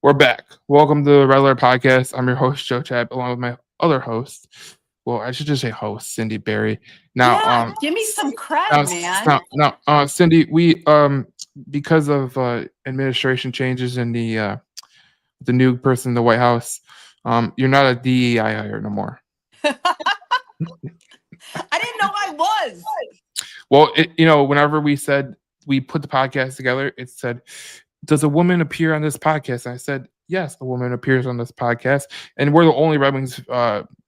We're back. Welcome to the regular podcast. I'm your host, Joe Chad, along with my other host. Well, I should just say host, Cindy Berry. Now, Yeah, give me some cred, man. Cindy, we because of administration changes and the new person in the White House, you're not a DEI hire no more. I didn't know I was. Well, whenever we put the podcast together, it said, "Does a woman appear on this podcast?" And I said, "Yes, a woman appears on this podcast," and we're the only Red Wings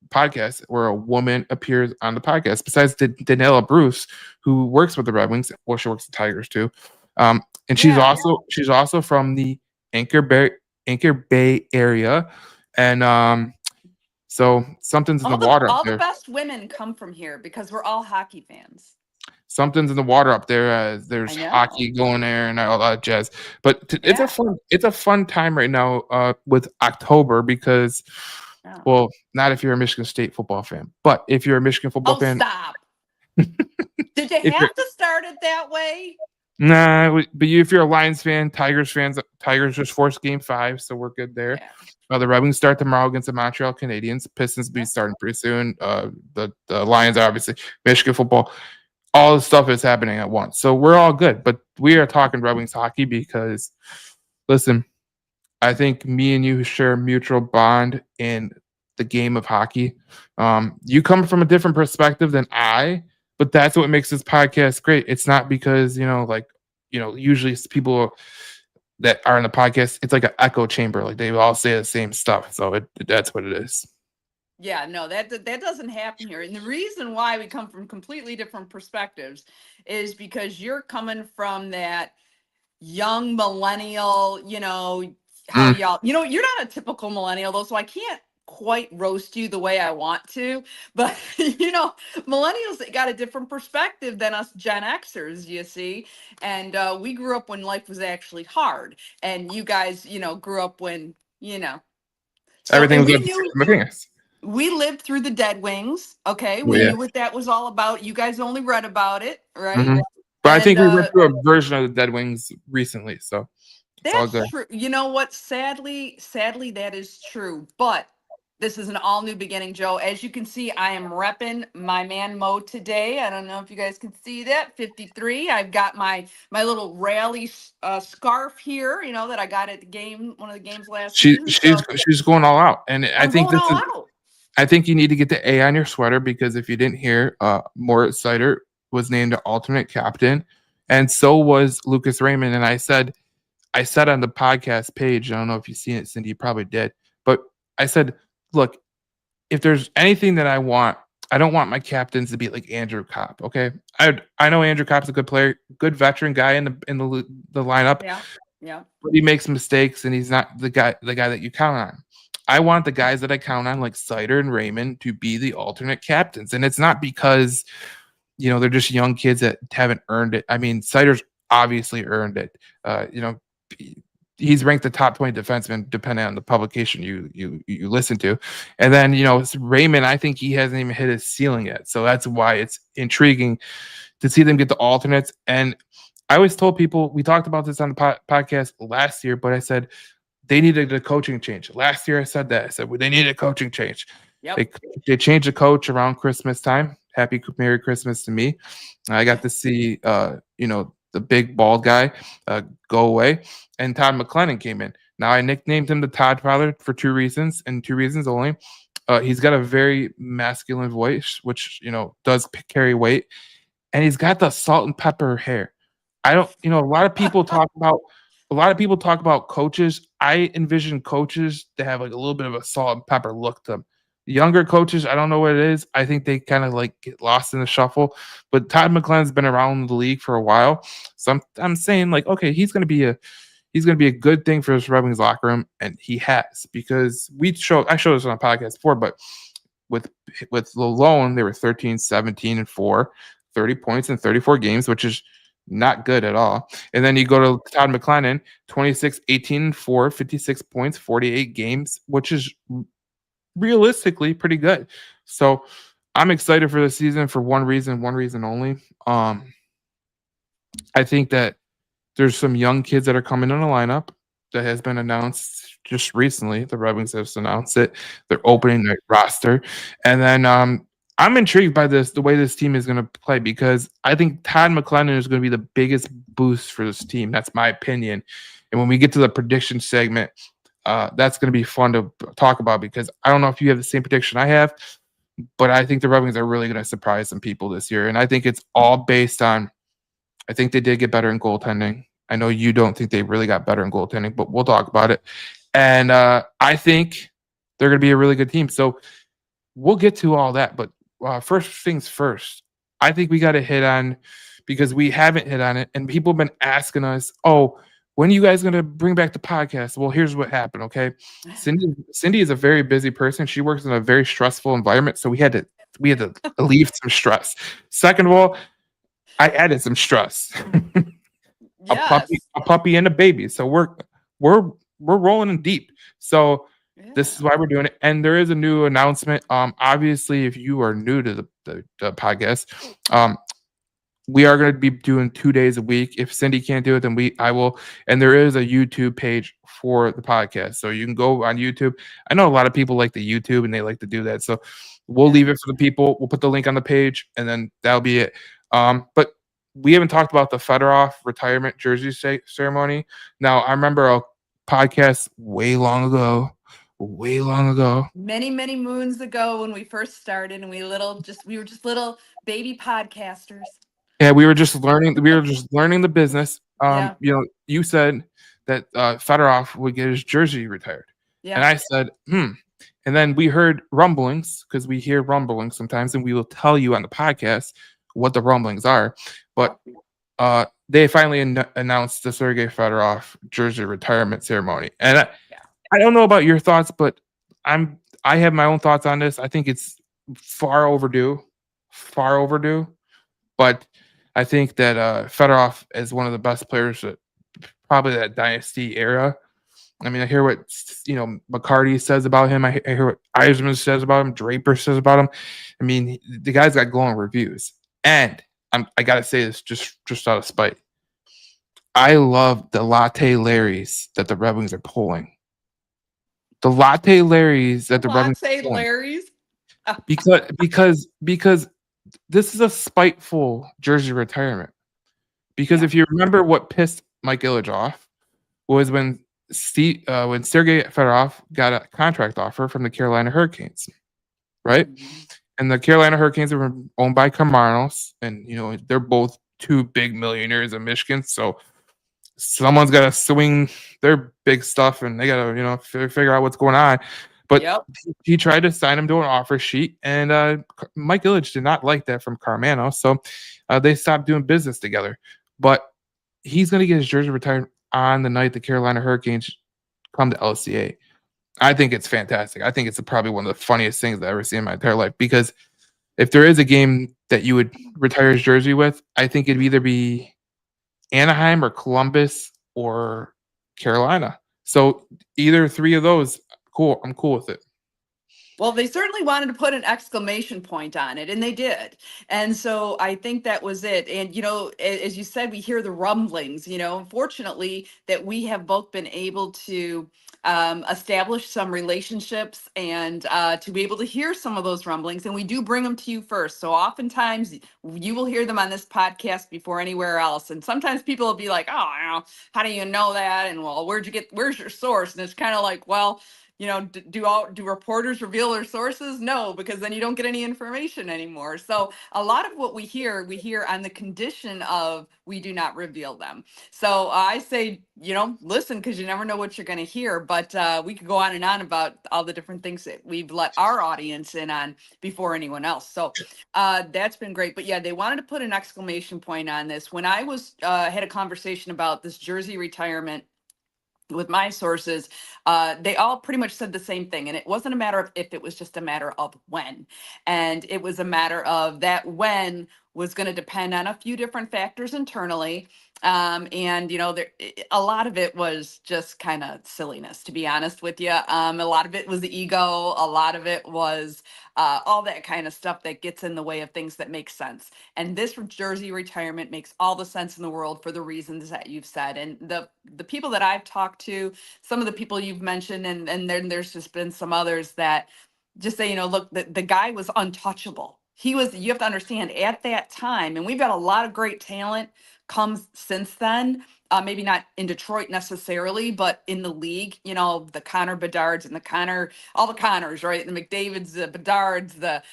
podcast where a woman appears on the podcast, besides Danella Bruce, who works with the Red Wings. Well, she works with Tigers too, and she's Yeah. also from the Anchor Bay area, and so something's in the water up All the there. best women come from here because we're all hockey fans. Something's in the water up there. There's I know. hockey going there and all that jazz. But Yeah. it's a fun time right now with October because, Yeah. well, not if you're a Michigan State football fan, but if you're a Michigan football Oh, fan, stop. Did you if you're have to start it that way? but if you're a Lions fan, Tigers just forced Game 5, so we're good there. Yeah. The Red Wings start tomorrow against the Montreal Canadiens. Pistons be starting pretty soon. The Lions are obviously Michigan football. All the stuff is happening at once. So we're all good. But we are talking Red Wings hockey because, listen, I think me and you share a mutual bond in the game of hockey. You come from a different perspective than I, but that's what makes this podcast great. It's not because, usually it's people that are in the podcast, it's like an echo chamber. Like they all say the same stuff. So that's what it is. Yeah, no, that doesn't happen here. And the reason why we come from completely different perspectives is because you're coming from that young millennial, how Mm. y'all, you're not a typical millennial though, so I can't quite roast you the way I want to, but millennials got a different perspective than us Gen Xers, you see. And we grew up when life was actually hard, and you guys, grew up when, so, Everything and was we up to knew my fingers. we lived through the Dead Wings. Okay, Well, we yeah. knew what that was all about. You guys only read about it, right? Hmm. But I And think we went through a version of the Dead Wings recently, so it's all that's good. true. You know what? Sadly, that is true. But this is an all new beginning, Joe. As you can see, I am repping my man Mo today. I don't know if you guys can see that. 53. I've got my little rally scarf here. That I got at the game, one of the games last She season. she's So she's going all out, and I I'm think going this all is. out. I think you need to get the A on your sweater because if you didn't hear, Moritz Seider was named an alternate captain, and so was Lucas Raymond. And I said on the podcast page, I don't know if you've seen it, Cindy, you probably did, but I said, look, if there's anything that I don't want my captains to be like Andrew Kopp. Okay, I know Andrew Kopp's a good player, good veteran guy in the lineup, Yeah. Yeah. but he makes mistakes and he's not the guy that you count on. I want the guys that I count on, like Sider and Raymond, to be the alternate captains. And it's not because, they're just young kids that haven't earned it. I mean, Sider's obviously earned it. He's ranked the top 20 defenseman, depending on the publication you listen to. And then, Raymond, I think he hasn't even hit his ceiling yet. So that's why it's intriguing to see them get the alternates. And I always told people, we talked about this on the podcast last year, but I said, they needed a coaching change. Last year, I said that. I said, well, they needed a coaching change. Yep. They changed the coach around Christmas time. Happy Merry Christmas to me. I got to see, the big bald guy go away, and Todd McLennan came in. Now, I nicknamed him the Todd Father for two reasons, and two reasons only. He's got a very masculine voice, which, does carry weight, and he's got the salt and pepper hair. I don't, a lot of people talk about coaches. I envision coaches that have like a little bit of a salt and pepper look to them. Younger coaches, I don't know what it is. I think they kind of like get lost in the shuffle. But Todd McLennan's been around the league for a while, so I'm saying like, okay, he's gonna be a good thing for this Red Wings locker room, and he has because I showed this on a podcast before, but with Lalone, they were 13, 17, and 4, 30 points in 34 games, which is not good at all. And then you go to Todd McLennan, 26, 18, and 4, 56 points, 48 games, which is realistically pretty good. So I'm excited for the season for one reason only. I think that there's some young kids that are coming in the lineup. that has been announced just recently. The Red Wings have announced it, their opening night roster, and then I'm intrigued by the way this team is going to play because I think Todd McLennan is going to be the biggest boost for this team. That's my opinion. And when we get to the prediction segment, that's going to be fun to talk about because I don't know if you have the same prediction I have, but I think the Red Wings are really going to surprise some people this year, and I think it's all based on. I think they did get better in goaltending. I know you don't think they really got better in goaltending, but we'll talk about it. And I think they're going to be a really good team. So we'll get to all that. But first things first, I think we got to hit on because we haven't hit on it, and people have been asking us, "Oh, when are you guys going to bring back the podcast?" Well, here's what happened. Okay, Cindy is a very busy person. She works in a very stressful environment, so we had to relieve some stress. Second of all, I added some stress. Yes. A puppy and a baby. So we're rolling in deep. So this is Yeah. why we're doing it. And there is a new announcement. Obviously, if you are new to the podcast, we are going to be doing 2 days a week. If Cindy can't do it, then I will. And there is a YouTube page for the podcast, so you can go on YouTube. I know a lot of people like the YouTube and they like to do that, so we'll Yeah. leave it for the people. We'll put the link on the page, and then that'll be it. But we haven't talked about the Fedorov retirement jersey ceremony. Now, I remember a podcast way long ago. Many, many moons ago when we first started and we were just little baby podcasters. Yeah, we were just learning. We were just learning the business. Yeah. You said that Fedorov would get his jersey retired, and Yeah. I said, "Hmm." And then we heard rumblings because we hear rumblings sometimes, and we will tell you on the podcast what the rumblings are. But Yep. they finally announced the Sergei Fedorov jersey retirement ceremony, and Yeah. I don't know about your thoughts, but I have my own thoughts on this. I think it's far overdue, far overdue. But I think that Fedorov is one of the best players that probably that dynasty era. I mean, I hear what McCarty says about him. I hear what Eisman says about him. Draper says about him. I mean, the guy's got glowing reviews. And I gotta say this just out of spite. I love the latte Larrys that the Red Wings are pulling. The latte Larrys that the Red Wings Latte are pulling Larry's. because this is a spiteful jersey retirement. Because Yeah. if you remember what pissed Mike Ilitch off was when Sergei Fedorov got a contract offer from the Carolina Hurricanes, right? Mhm. And the Carolina Hurricanes were owned by Carmanos, and they're both two big millionaires in Michigan. So someone's got to swing their big stuff, and they got to figure out what's going on. But Yep. he tried to sign him to an offer sheet, and Mike Ilitch did not like that from Carmanos, so they stopped doing business together. But he's going to get his jersey retired on the night the Carolina Hurricanes come to LCA. I think it's fantastic. I think it's probably one of the funniest things I've ever seen in my entire life because if there is a game that you would retire his jersey with, I think it'd either be Anaheim or Columbus or Carolina. So either three of those, cool. I'm cool with it. Well, they certainly wanted to put an exclamation point on it, and they did. And so I think that was it. And, as you said, we hear the rumblings, unfortunately, that we have both been able to establish some relationships and to be able to hear some of those rumblings. And we do bring them to you first. So oftentimes you will hear them on this podcast before anywhere else. And sometimes people will be like, oh, how do you know that? And well, where's your source? And it's kind of like, well, do reporters reveal their sources? No, because then you don't get any information anymore. So a lot of what we hear on the condition of we do not reveal them. So I say, listen, because you never know what you're going to hear. But we could go on and on about all the different things that we've let our audience in on before anyone else. So that's been great. But yeah, they wanted to put an exclamation point on this. When I had a conversation about this jersey retirement with my sources, they all pretty much said the same thing. And it wasn't a matter of if, it was just a matter of when. And it was a matter of that when was going to depend on a few different factors internally. And a lot of it was just kind of silliness, to be honest with you. A lot of it was the ego. A lot of it was all that kind of stuff that gets in the way of things that make sense. And this Jersey retirement makes all the sense in the world for the reasons that you've said. And the people that I've talked to, some of the people you've mentioned, and then there's just been some others that just say, look, the guy was untouchable. You have to understand, at that time, and we've got a lot of great talent comes since then. Maybe not in Detroit necessarily, but in the league, the Connor Bedards and all the Connors, right? The McDavids, the Bedards,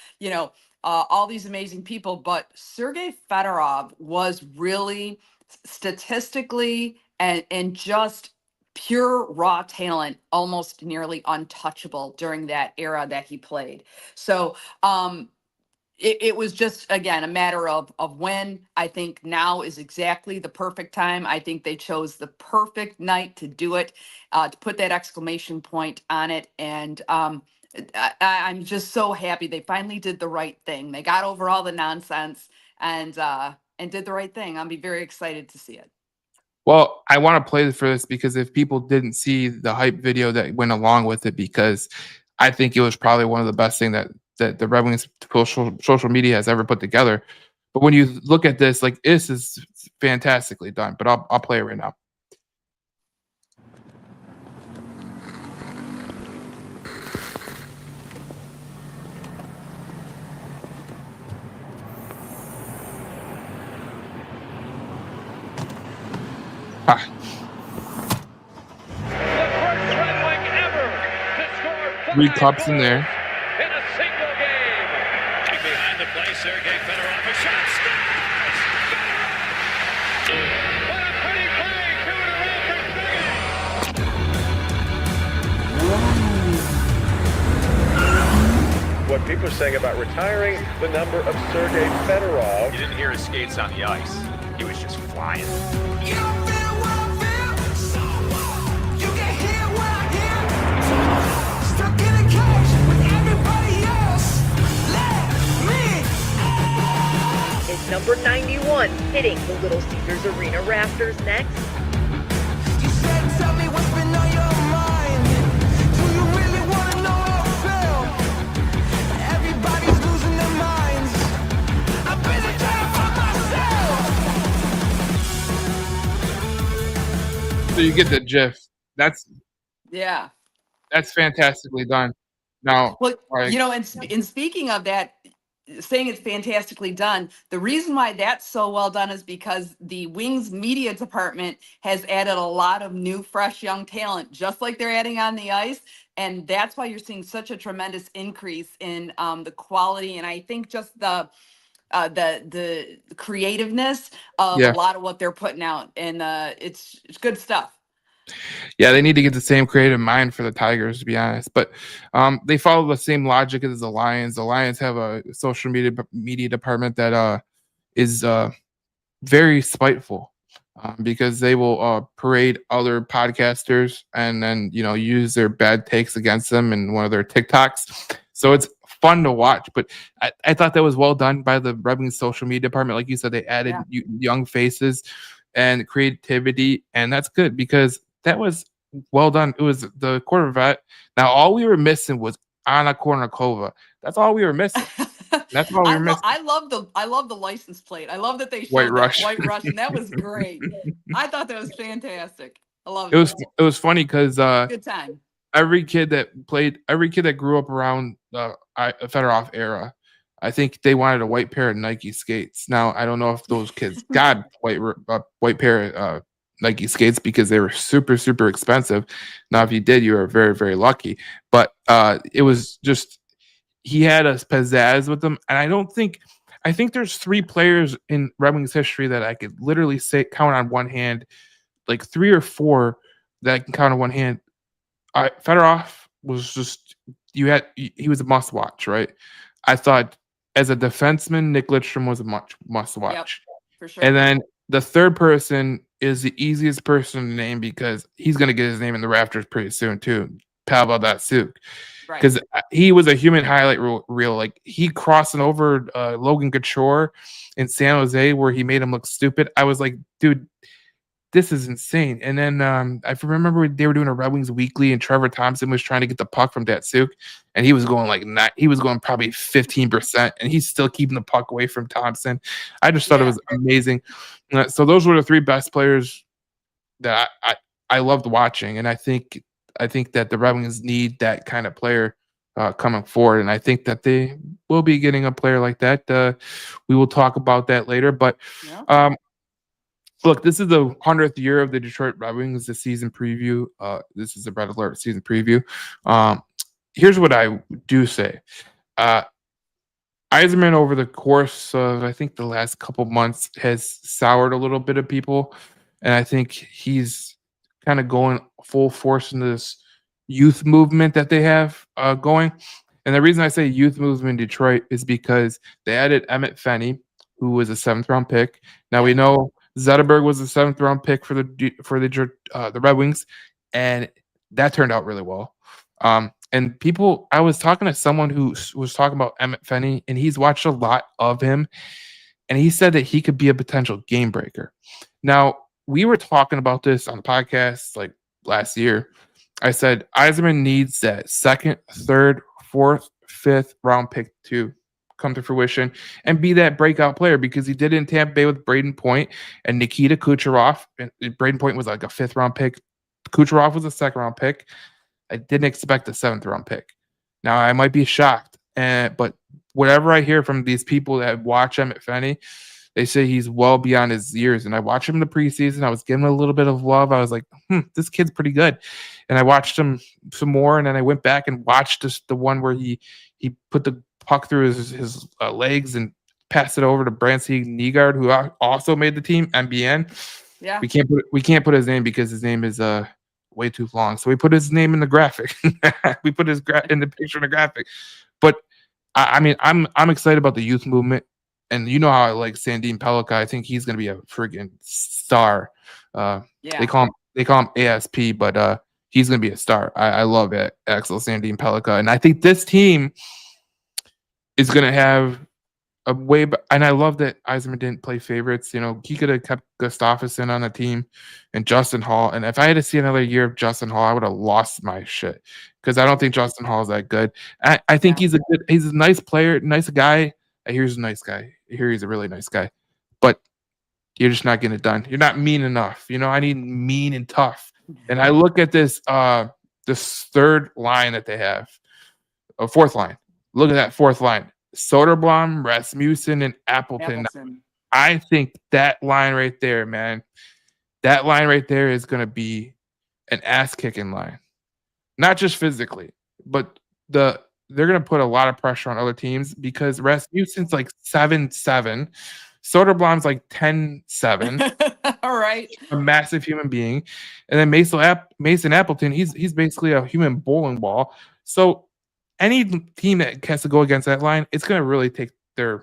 all these amazing people. But Sergei Fedorov was really statistically and just pure raw talent, almost nearly untouchable during that era that he played. So, it was just, again, a matter of when. I think now is exactly the perfect time. I think they chose the perfect night to do it, to put that exclamation point on it. And I'm just so happy they finally did the right thing. They got over all the nonsense and did the right thing. I'll be very excited to see it. Well, I want to play for this because if people didn't see the hype video that went along with it, because I think it was probably one of the best thing that the Red Wings social media has ever put together. But when you look at this, like, this is fantastically done. But I'll play it right now. Ah. Three cups in there. In a single game. Behind the play, Sergei Fedorov, a shot, scores! What a pretty play, two in a row for What people are saying about retiring the number of Sergei Fedorov. You didn't hear his skates on the ice. He was just flying. You don't feel what I feel, so what? You can hear what I hear, so what? Stuck in a cage with everybody else. Let me out. Is number 91 hitting the Little Caesars Arena rafters next? You said tell me what's been on your mind. Do you really want to know how I feel? Everybody's losing their minds. I've been a trying for myself. So you get the gif. That's fantastically done. Now, Well, and speaking of that, saying it's fantastically done, the reason why that's so well done is because the Wings media department has added a lot of new, fresh, young talent, just like they're adding on the ice. And that's why you're seeing such a tremendous increase in the quality. And I think just the creativeness of a lot of what they're putting out. And it's good stuff. Yeah, they need to get the same creative mind for the Tigers, to be honest. But they follow the same logic as the Lions. The Lions have a social media department that is very spiteful because they will parade other podcasters and then use their bad takes against them in one of their TikToks. So it's fun to watch. But I thought that was well done by the Red Wings social media department. Like you said, they added young faces and creativity, and that's good because that was well done. It was the Corvette. Now, all we were missing was Anna Kournikova. That's all we were missing. That's all we were missing. I love the license plate. I love that they showed White Russian. White Russian. That was great. I thought that was fantastic. I love it. It was funny because good time. Every kid that grew up around the Fedorov era, I think they wanted a white pair of Nike skates. Now, I don't know if those kids got white pair of Nike skates because they were super, super expensive. Now, if you did, you were very, very lucky. But it was just, he had a pizzazz with them. And I think there's 3 players in Red Wings history that I could literally count on one hand, like 3 or 4 that I can count on one hand. Fedorov was just, he was a must watch, right? I thought as a defenseman, Nick Lidstrom was a must watch. Yep, for sure. And then the third person is the easiest person to name because he's going to get his name in the rafters pretty soon too. Pavel Datsyuk. Right. because he was a human highlight reel. Like he crossing over Logan Couture in San Jose where he made him look stupid. I was like, dude, this is insane. And then I remember they were doing a Red Wings weekly, and Trevor Thompson was trying to get the puck from Datsuk, and he was going like he was going probably 15%, and he's still keeping the puck away from Thompson. I just thought it was amazing. So those were the three best players that I loved watching, and I think that the Red Wings need that kind of player coming forward, and I think that they will be getting a player like that. We will talk about that later, but. Yeah. Look, this is the 100th year of the Detroit Red Wings, the season preview. This is a Red Alert season preview. Here's what I do say. Yzerman, over the course of, I think, the last couple months, has soured a little bit of people. And I think he's kind of going full force into this youth movement that they have going. And the reason I say youth movement in Detroit is because they added Emmett Fenny, who was a 7th-round pick. Now we know Zetterberg was a 7th-round pick for the Red Wings, and that turned out really well. And I was talking to someone who was talking about Emmett Fenny, and he's watched a lot of him, and he said that he could be a potential game breaker. Now, we were talking about this on the podcast like last year. I said Yzerman needs that 2nd, 3rd, 4th, 5th round pick to come to fruition and be that breakout player, because he did it in Tampa Bay with Braden Point and Nikita Kucherov. And Braden Point was like a 5th-round pick. Kucherov was a 2nd-round pick. I didn't expect a 7th-round pick. Now, I might be shocked, but whatever I hear from these people that watch Emmett Fenny, they say he's well beyond his years. And I watched him in the preseason. I was giving him a little bit of love. I was like, this kid's pretty good. And I watched him some more, and then I went back and watched the one where he put the puck through his legs and passed it over to Brancy Nygaard, who also made the team, MBN. Yeah. We can't put his name because his name is way too long. So we put his name in the graphic. We put his in the picture in the graphic. But I mean, I'm excited about the youth movement, and you know how I like Sandin Pellikka. I think he's going to be a friggin' star. They call him ASP, but he's going to be a star. I love it, Axel Sandin Pellikka, and I think this team is going to have a way. And I love that Yzerman didn't play favorites. You know, he could have kept Gustafsson on the team and Justin Hall. And if I had to see another year of Justin Hall, I would have lost my shit, because I don't think Justin Hall is that good. I think he's a nice player, nice guy. I hear he's a nice guy. I hear he's a really nice guy, but you're just not getting it done. You're not mean enough. You know, I need mean and tough. And I look at this 3rd line that they have, a 4th line. Look at that 4th line. Soderblom, Rasmussen, and Appleton. I think that line right there, man, that line right there is going to be an ass-kicking line. Not just physically, but they're going to put a lot of pressure on other teams, because Rasmussen's like 7'7". Soderblom's like 10'7". All right. A massive human being. And then Mason Appleton, he's basically a human bowling ball. So any team that has to go against that line, it's going to really take their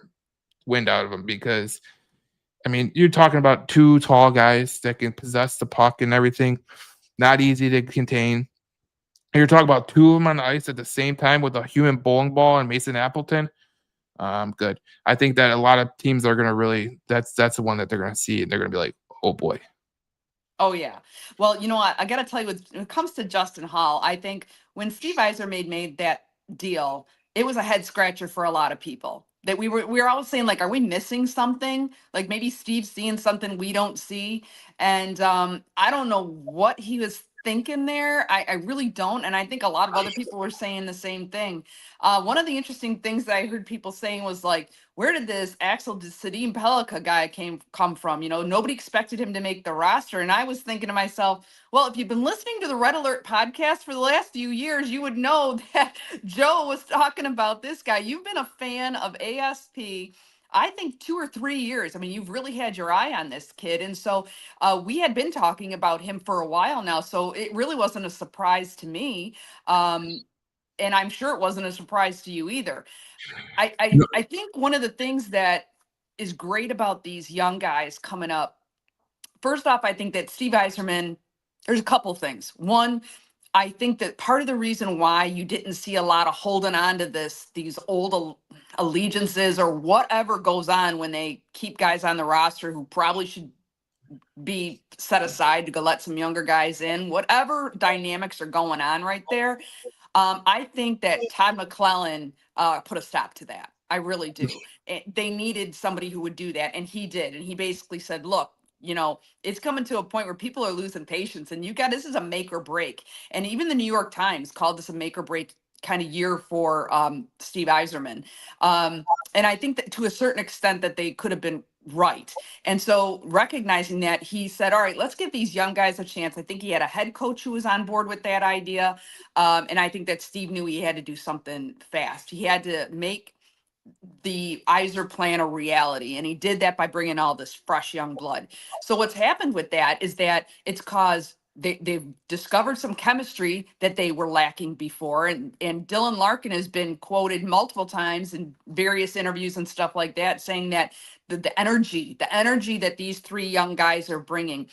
wind out of them, because, I mean, you're talking about 2 tall guys that can possess the puck and everything. Not easy to contain. And you're talking about 2 of them on the ice at the same time with a human bowling ball and Mason Appleton. Good. I think that a lot of teams are going to really, that's the one that they're going to see, and they're going to be like, oh boy. Oh, yeah. Well, you know what? I got to tell you, when it comes to Justin Hall, I think when Steve Yzerman made that deal, it was a head scratcher for a lot of people. That we were always saying, like, are we missing something? Like, maybe Steve's seeing something we don't see. And I don't know what he was thinking there. I really don't. And I think a lot of other people were saying the same thing. One of the interesting things that I heard people saying was like, where did this Axel Sandin Pellikka guy come from? You know, nobody expected him to make the roster. And I was thinking to myself, well, if you've been listening to the Red Alert podcast for the last few years, you would know that Joe was talking about this guy. You've been a fan of ASP, I think 2 or 3 years. I mean, you've really had your eye on this kid. And so we had been talking about him for a while now. So it really wasn't a surprise to me. And I'm sure it wasn't a surprise to you either. I think one of the things that is great about these young guys coming up, first off, I think that Steve Yzerman, there's a couple things. One, I think that part of the reason why you didn't see a lot of holding on to these old allegiances or whatever goes on when they keep guys on the roster who probably should be set aside to go let some younger guys in, whatever dynamics are going on right there. I think that Todd McClellan put a stop to that. I really do. They needed somebody who would do that, and he did. And he basically said, "Look, it's coming to a point where people are losing patience, and this is a make or break." And even the New York Times called this a make or break kind of year for Steve Eiserman. And I think that to a certain extent that they could have been right. And so recognizing that, he said, all right, let's give these young guys a chance. I think he had a head coach who was on board with that idea. And I think that Steve knew he had to do something fast. He had to make the Iser plan a reality. And he did that by bringing all this fresh young blood. So what's happened with that is that it's caused they've discovered some chemistry that they were lacking before. And Dylan Larkin has been quoted multiple times in various interviews and stuff like that, saying that the energy that these three young guys are bringing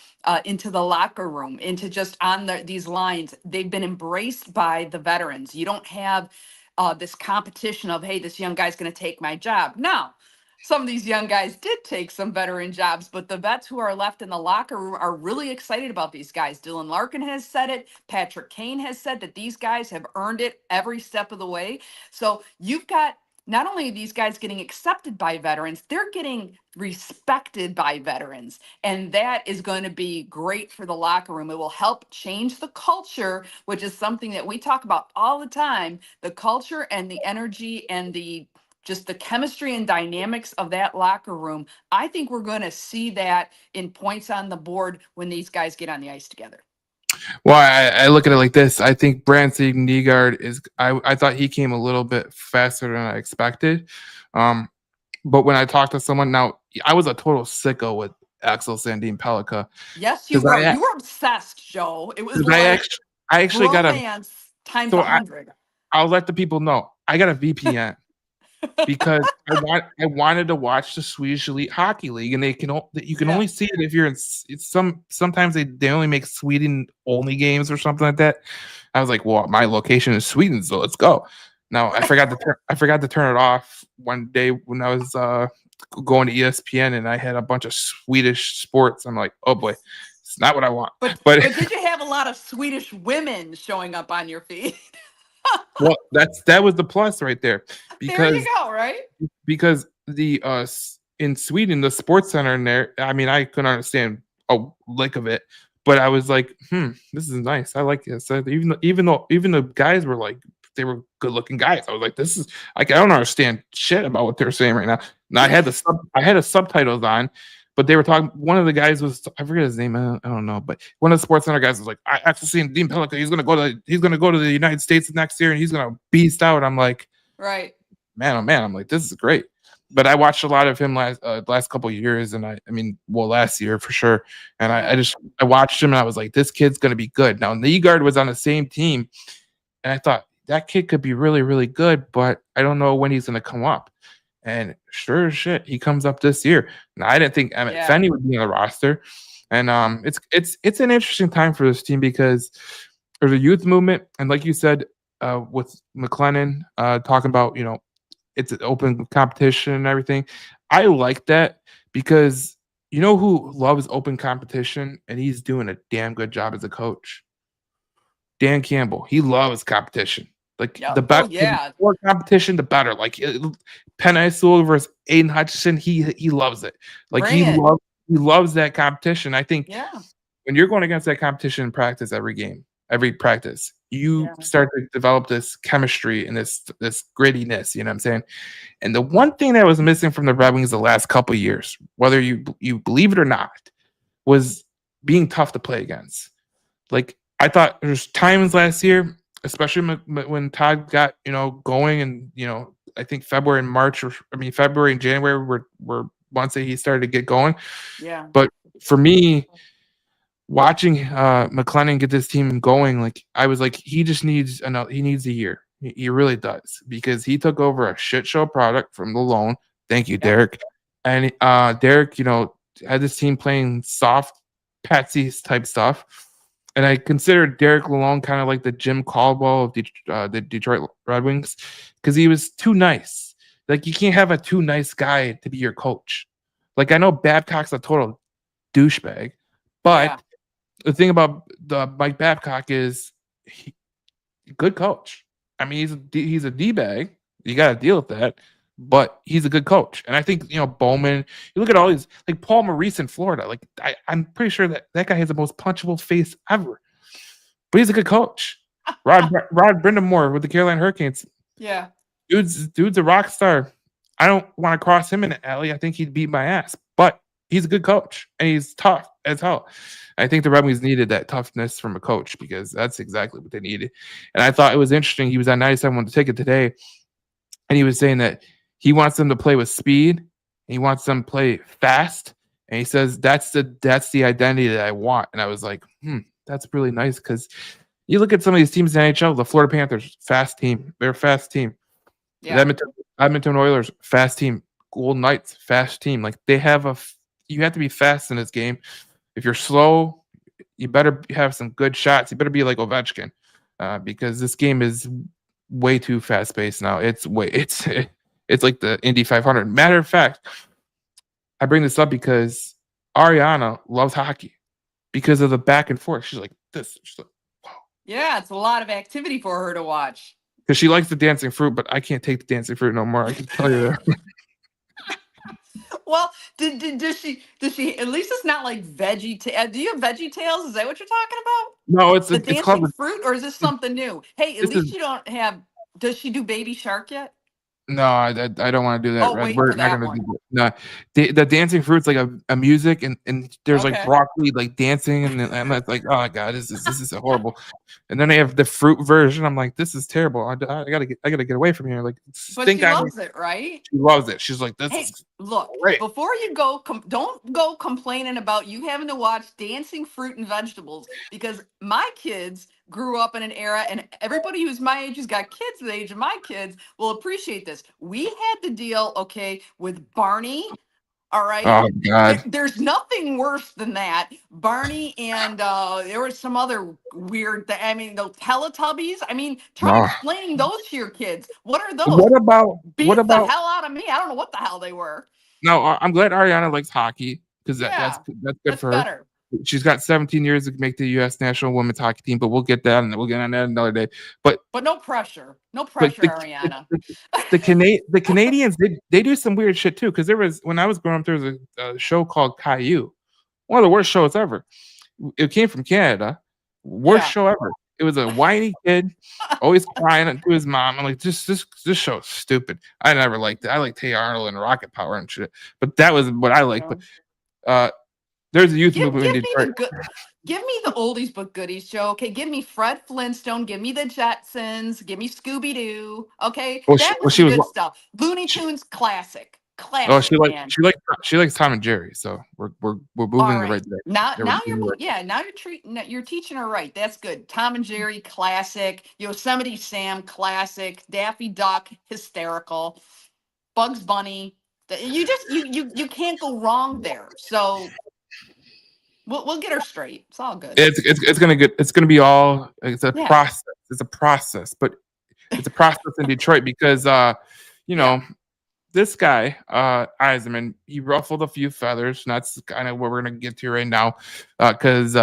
into the locker room, into just on these lines, they've been embraced by the veterans. You don't have this competition of, hey, this young guy's going to take my job. Now, some of these young guys did take some veteran jobs, but the vets who are left in the locker room are really excited about these guys. Dylan Larkin has said it. Patrick Kane has said that these guys have earned it every step of the way. So you've got not only are these guys getting accepted by veterans, they're getting respected by veterans. And that is going to be great for the locker room. It will help change the culture, which is something that we talk about all the time, the culture and the energy and just the chemistry and dynamics of that locker room. I think we're going to see that in points on the board when these guys get on the ice together. Well, I look at it like this. I think Branson Nygaard I thought he came a little bit faster than I expected. But when I talked to someone, now I was a total sicko with Axel Sandin Pellikka. Yes, you were. You were obsessed, Joe. It was like I actually got romance times 100. I'll let the people know. I got a VPN. Because I wanted to watch the Swedish Elite Hockey League, and you can only see it if you're in sometimes they only make Sweden only games or something like that. I was like, well, my location is Sweden, so let's go. Now I forgot to turn it off one day when I was going to ESPN, and I had a bunch of Swedish sports. I'm like, oh boy, it's not what I want. But did you have a lot of Swedish women showing up on your feed? Well, that was the plus right there. Because there you go, right? Because the in Sweden, the sports center in there, I mean, I couldn't understand a lick of it, but I was like, this is nice. I like this. So even the guys were like, they were good looking guys. I was like, this is I don't understand shit about what they're saying right now. And I had the subtitles on. But they were talking. One of the guys was, I forget his name. I don't know. But one of the Sports Center guys was like, "I actually seen Dean Pellikka. He's gonna go to the United States next year, and he's gonna beast out." I'm like, right, man, oh man. I'm like, this is great. But I watched a lot of him last couple of years, and I mean, last year for sure. And I watched him, and I was like, this kid's gonna be good. Now Nygaard was on the same team, and I thought that kid could be really, really good, but I don't know when he's gonna come up. And sure as shit, he comes up this year. Now, I didn't think Emmett Fenny would be on the roster, and it's an interesting time for this team because there's a youth movement, and like you said, with McLennan talking about it's an open competition and everything. I like that because you know who loves open competition, and he's doing a damn good job as a coach. Dan Campbell, he loves competition. Like the better, the more competition, the better. Like Penn Isil versus Aiden Hutchinson, he loves it. Like he loves that competition. I think when you're going against that competition in practice, every practice, you start to develop this chemistry and this grittiness. You know what I'm saying? And the one thing that was missing from the Red Wings the last couple of years, whether you believe it or not, was being tough to play against. Like I thought there's times last year, especially when Todd got going, and I think February and January were once that he started to get going. Yeah. But for me, watching McLennan get this team going, like I was like, he needs a year. He really does, because he took over a shit show product from the loan. Thank you, Derek. And Derek, had this team playing soft Patsies type stuff. And I consider Derek Lalonde kind of like the Jim Caldwell of the Detroit Red Wings because he was too nice. Like, you can't have a too nice guy to be your coach. Like, I know Babcock's a total douchebag, but the thing about Mike Babcock is good coach. I mean, he's a D-bag. You got to deal with that, but he's a good coach. And I think, Bowman, you look at all these, like Paul Maurice in Florida, like I'm pretty sure that guy has the most punchable face ever, but he's a good coach. Rod Brindamore with the Carolina Hurricanes. Yeah. Dude's a rock star. I don't want to cross him in the alley. I think he'd beat my ass, but he's a good coach and he's tough as hell. I think the Red Wings needed that toughness from a coach because that's exactly what they needed. And I thought it was interesting. He was on 97 on the ticket today, and he was saying that he wants them to play with speed. And he wants them to play fast. And he says that's the identity that I want. And I was like, that's really nice because you look at some of these teams in the NHL, the Florida Panthers, fast team. They're a fast team. Yeah. The Edmonton Oilers, fast team. Golden Knights, fast team. Like, you have to be fast in this game. If you're slow, you better have some good shots. You better be like Ovechkin, because this game is way too fast paced now. It's like the Indy 500. Matter of fact, I bring this up because Ariana loves hockey because of the back and forth. She's like this. She's like, wow. Yeah, it's a lot of activity for her to watch. Because she likes the dancing fruit, but I can't take the dancing fruit no more. I can tell you that. Well, does she? At least it's not like veggie. Do you have Veggie Tales? Is that what you're talking about? No, it's Dancing called fruit, or is this something new? Hey, at least you don't have. Does she do Baby Shark yet? No, I don't want to do that. Oh, wait We're for not that going to one. do that. No, the dancing fruit's like a music, and there's like Okay. broccoli like dancing, and it's like, oh my god, this is horrible. And then they have the fruit version. I'm like, this is terrible. I gotta get away from here. Like, But she loves it, right? She loves it. She's like, this Hey, is look, great. before you go, don't go complaining about you having to watch dancing fruit and vegetables, because my kids grew up in an era, and everybody who's my age who's got kids the age of my kids will appreciate this. We had to deal, with Barney. All right. Oh god. There's nothing worse than that. Barney, and there was some other weird thing. I mean, the Teletubbies. I mean, try explaining those to your kids. What are those? What about the hell out of me? I don't know what the hell they were. No, I'm glad Ariana likes hockey because that's good for her. Better. She's got 17 years to make the U.S. national women's hockey team, but we'll get that, and we'll get on that another day. But no pressure, Ariana. The Canadians, they do some weird shit too. Because when I was growing up, there was a show called Caillou, one of the worst shows ever. It came from Canada, worst show ever. It was a whiny kid, always crying to his mom. I'm like, this show is stupid. I never liked it. I liked Hey Arnold and Rocket Power and shit, but that was what I liked. But there's a youth movement in Detroit. Give me the oldies but goodies show. Okay, give me Fred Flintstone. Give me the Jetsons. Give me Scooby Doo. Okay, that was good stuff. Looney Tunes, classic. Oh, she likes Tom and Jerry. So we're moving in the right direction. Now you're teaching her right. That's good. Tom and Jerry, classic. Yosemite Sam, classic. Daffy Duck, hysterical. Bugs Bunny. You can't go wrong there. So we'll get her straight. It's all good. It's gonna be all. It's a process. It's a process, but it's a process in Detroit because this guy Eisenman, he ruffled a few feathers. And that's kind of what we're gonna get to right now, because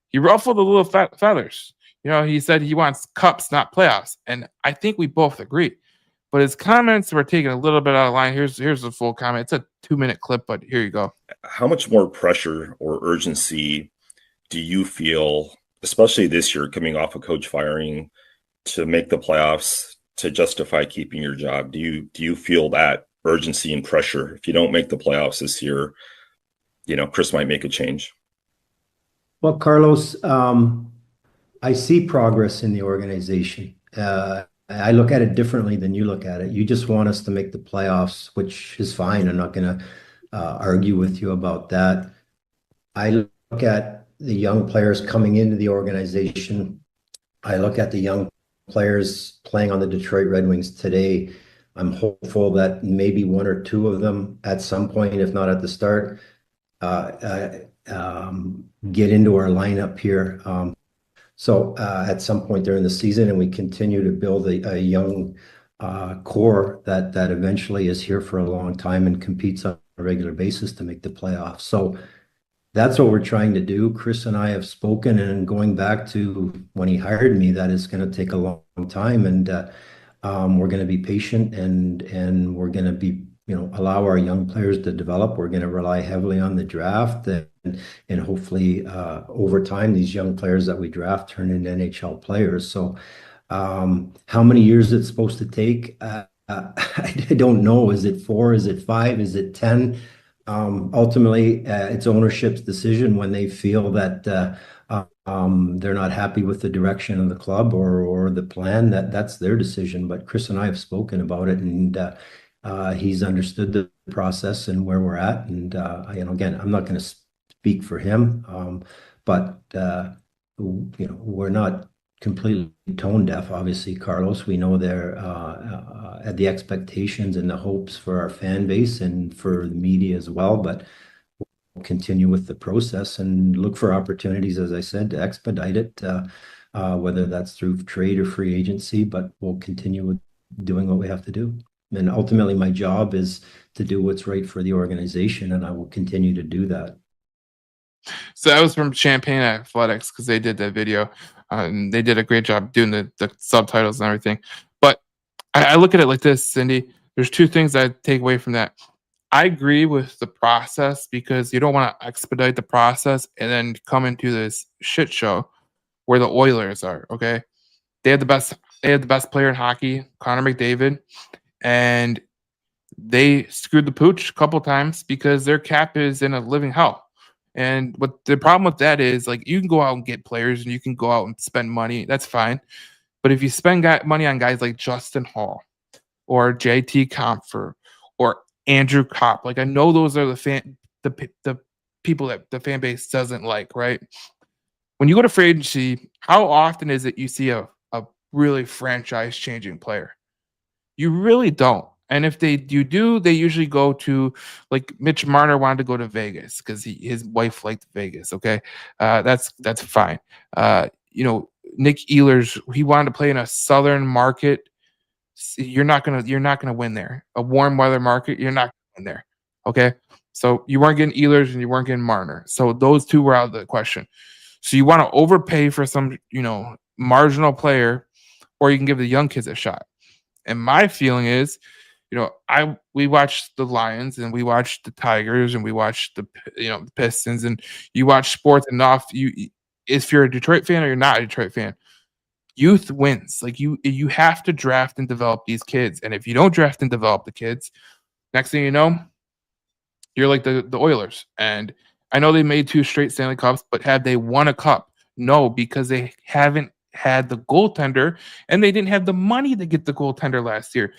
he ruffled a little feathers. He said he wants cups, not playoffs, and I think we both agree. But his comments were taken a little bit out of line. Here's the full comment. It's a 2-minute clip, but here you go. How much more pressure or urgency do you feel, especially this year, coming off a coach firing, to make the playoffs, to justify keeping your job? Do you feel that urgency and pressure? If you don't make the playoffs this year, Chris might make a change. Well, Carlos, I see progress in the organization. I look at it differently than you look at it. You just want us to make the playoffs, which is fine. I'm not going to argue with you about that. I look at the young players coming into the organization. I look at the young players playing on the Detroit Red Wings today. I'm hopeful that maybe one or two of them at some point, if not at the start, get into our lineup here. So at some point during the season, and we continue to build a young core that eventually is here for a long time and competes on a regular basis to make the playoffs. So that's what we're trying to do. Chris and I have spoken, and going back to when he hired me, that is going to take a long time, and we're going to be patient, and we're going to be, allow our young players to develop. We're going to rely heavily on the draft, and hopefully over time, these young players that we draft turn into NHL players. So how many years it's supposed to take? I don't know. Is it 4? Is it 5? Is it 10? Ultimately, it's ownership's decision when they feel that they're not happy with the direction of the club or the plan. That's their decision. But Chris and I have spoken about it, and he's understood the process and where we're at. And again, I'm not going to speak for him, but we're not completely tone deaf. Obviously, Carlos, we know they're at the expectations and the hopes for our fan base and for the media as well, but we'll continue with the process and look for opportunities, as I said, to expedite it, whether that's through trade or free agency, but we'll continue with doing what we have to do. And ultimately, my job is to do what's right for the organization, and I will continue to do that. So that was from Champaign Athletics, because they did that video. And they did a great job doing the subtitles and everything. But I look at it like this, Cindy. There's two things I take away from that. I agree with the process, because you don't want to expedite the process and then come into this shit show where the Oilers are. Okay, they had the best player in hockey, Connor McDavid, and they screwed the pooch a couple times because their cap is in a living hell. And what the problem with that is, like, you can go out and get players and you can go out and spend money. That's fine. But if you spend money on guys like Justin Hall or JT Compher or Andrew Kopp, like, I know those are the people that the fan base doesn't like, right? When you go to free agency, how often is it you see a really franchise changing player? You really don't. And if you do, they usually go to, like, Mitch Marner wanted to go to Vegas because his wife liked Vegas. Okay, that's fine. Nick Ehlers, he wanted to play in a southern market. You're not gonna win there. A warm weather market, you're not gonna win there. Okay, so you weren't getting Ehlers and you weren't getting Marner. So those two were out of the question. So you want to overpay for some marginal player, or you can give the young kids a shot. And my feeling is, we watched the Lions and we watched the Tigers and we watched the Pistons, and you watch sports enough. If you're a Detroit fan or you're not a Detroit fan, youth wins. Like, you have to draft and develop these kids. And if you don't draft and develop the kids, next thing you know, you're like the Oilers. And I know they made 2 straight Stanley Cups, but have they won a cup? No, because they haven't had the goaltender, and they didn't have the money to get the goaltender last year.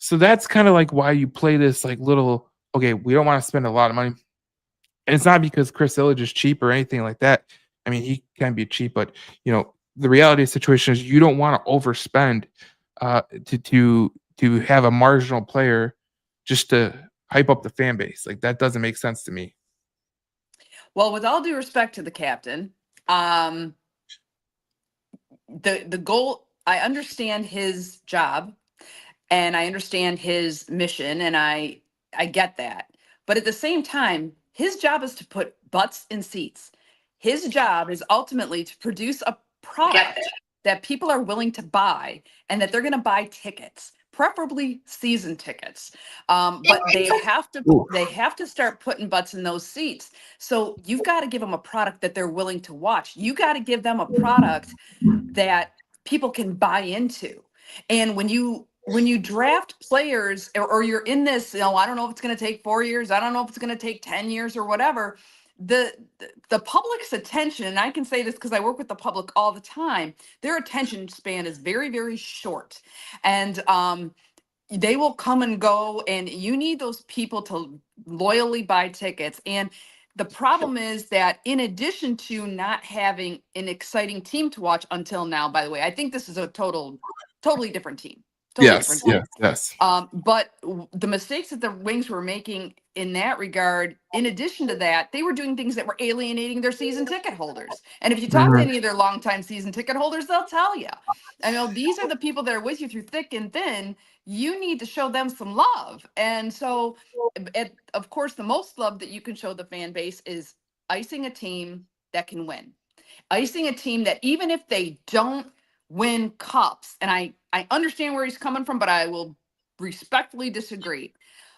So that's kind of like why you play this, like, little, okay, we don't want to spend a lot of money. And it's not because Chris Illich is cheap or anything like that. I mean, he can be cheap, but the reality of the situation is you don't want to overspend to have a marginal player just to hype up the fan base. Like, that doesn't make sense to me. Well, with all due respect to the captain, the goal, I understand his job and I understand his mission, and I get that. But at the same time, his job is to put butts in seats. His job is ultimately to produce a product that people are willing to buy, and that they're going to buy tickets, preferably season tickets. But they have to start putting butts in those seats. So you've got to give them a product that they're willing to watch. You got to give them a product that people can buy into. And when you draft players, or you're in this, I don't know if it's going to take 4 years, I don't know if it's going to take 10 years or whatever, the public's attention, and I can say this because I work with the public all the time, their attention span is very, very short. And they will come and go, and you need those people to loyally buy tickets. And the problem is that, in addition to not having an exciting team to watch until now, by the way, I think this is a totally different team. Totally Yes, different team. yes. But the mistakes that the Wings were making in that regard, in addition to that, they were doing things that were alienating their season ticket holders. And if you talk to Mhm. any of their longtime season ticket holders, they'll tell you. I know these are the people that are with you through thick and thin. You need to show them some love. And so, of course, the most love that you can show the fan base is icing a team that can win. Icing a team that even if they don't win cups, and I understand where he's coming from, but I will respectfully disagree.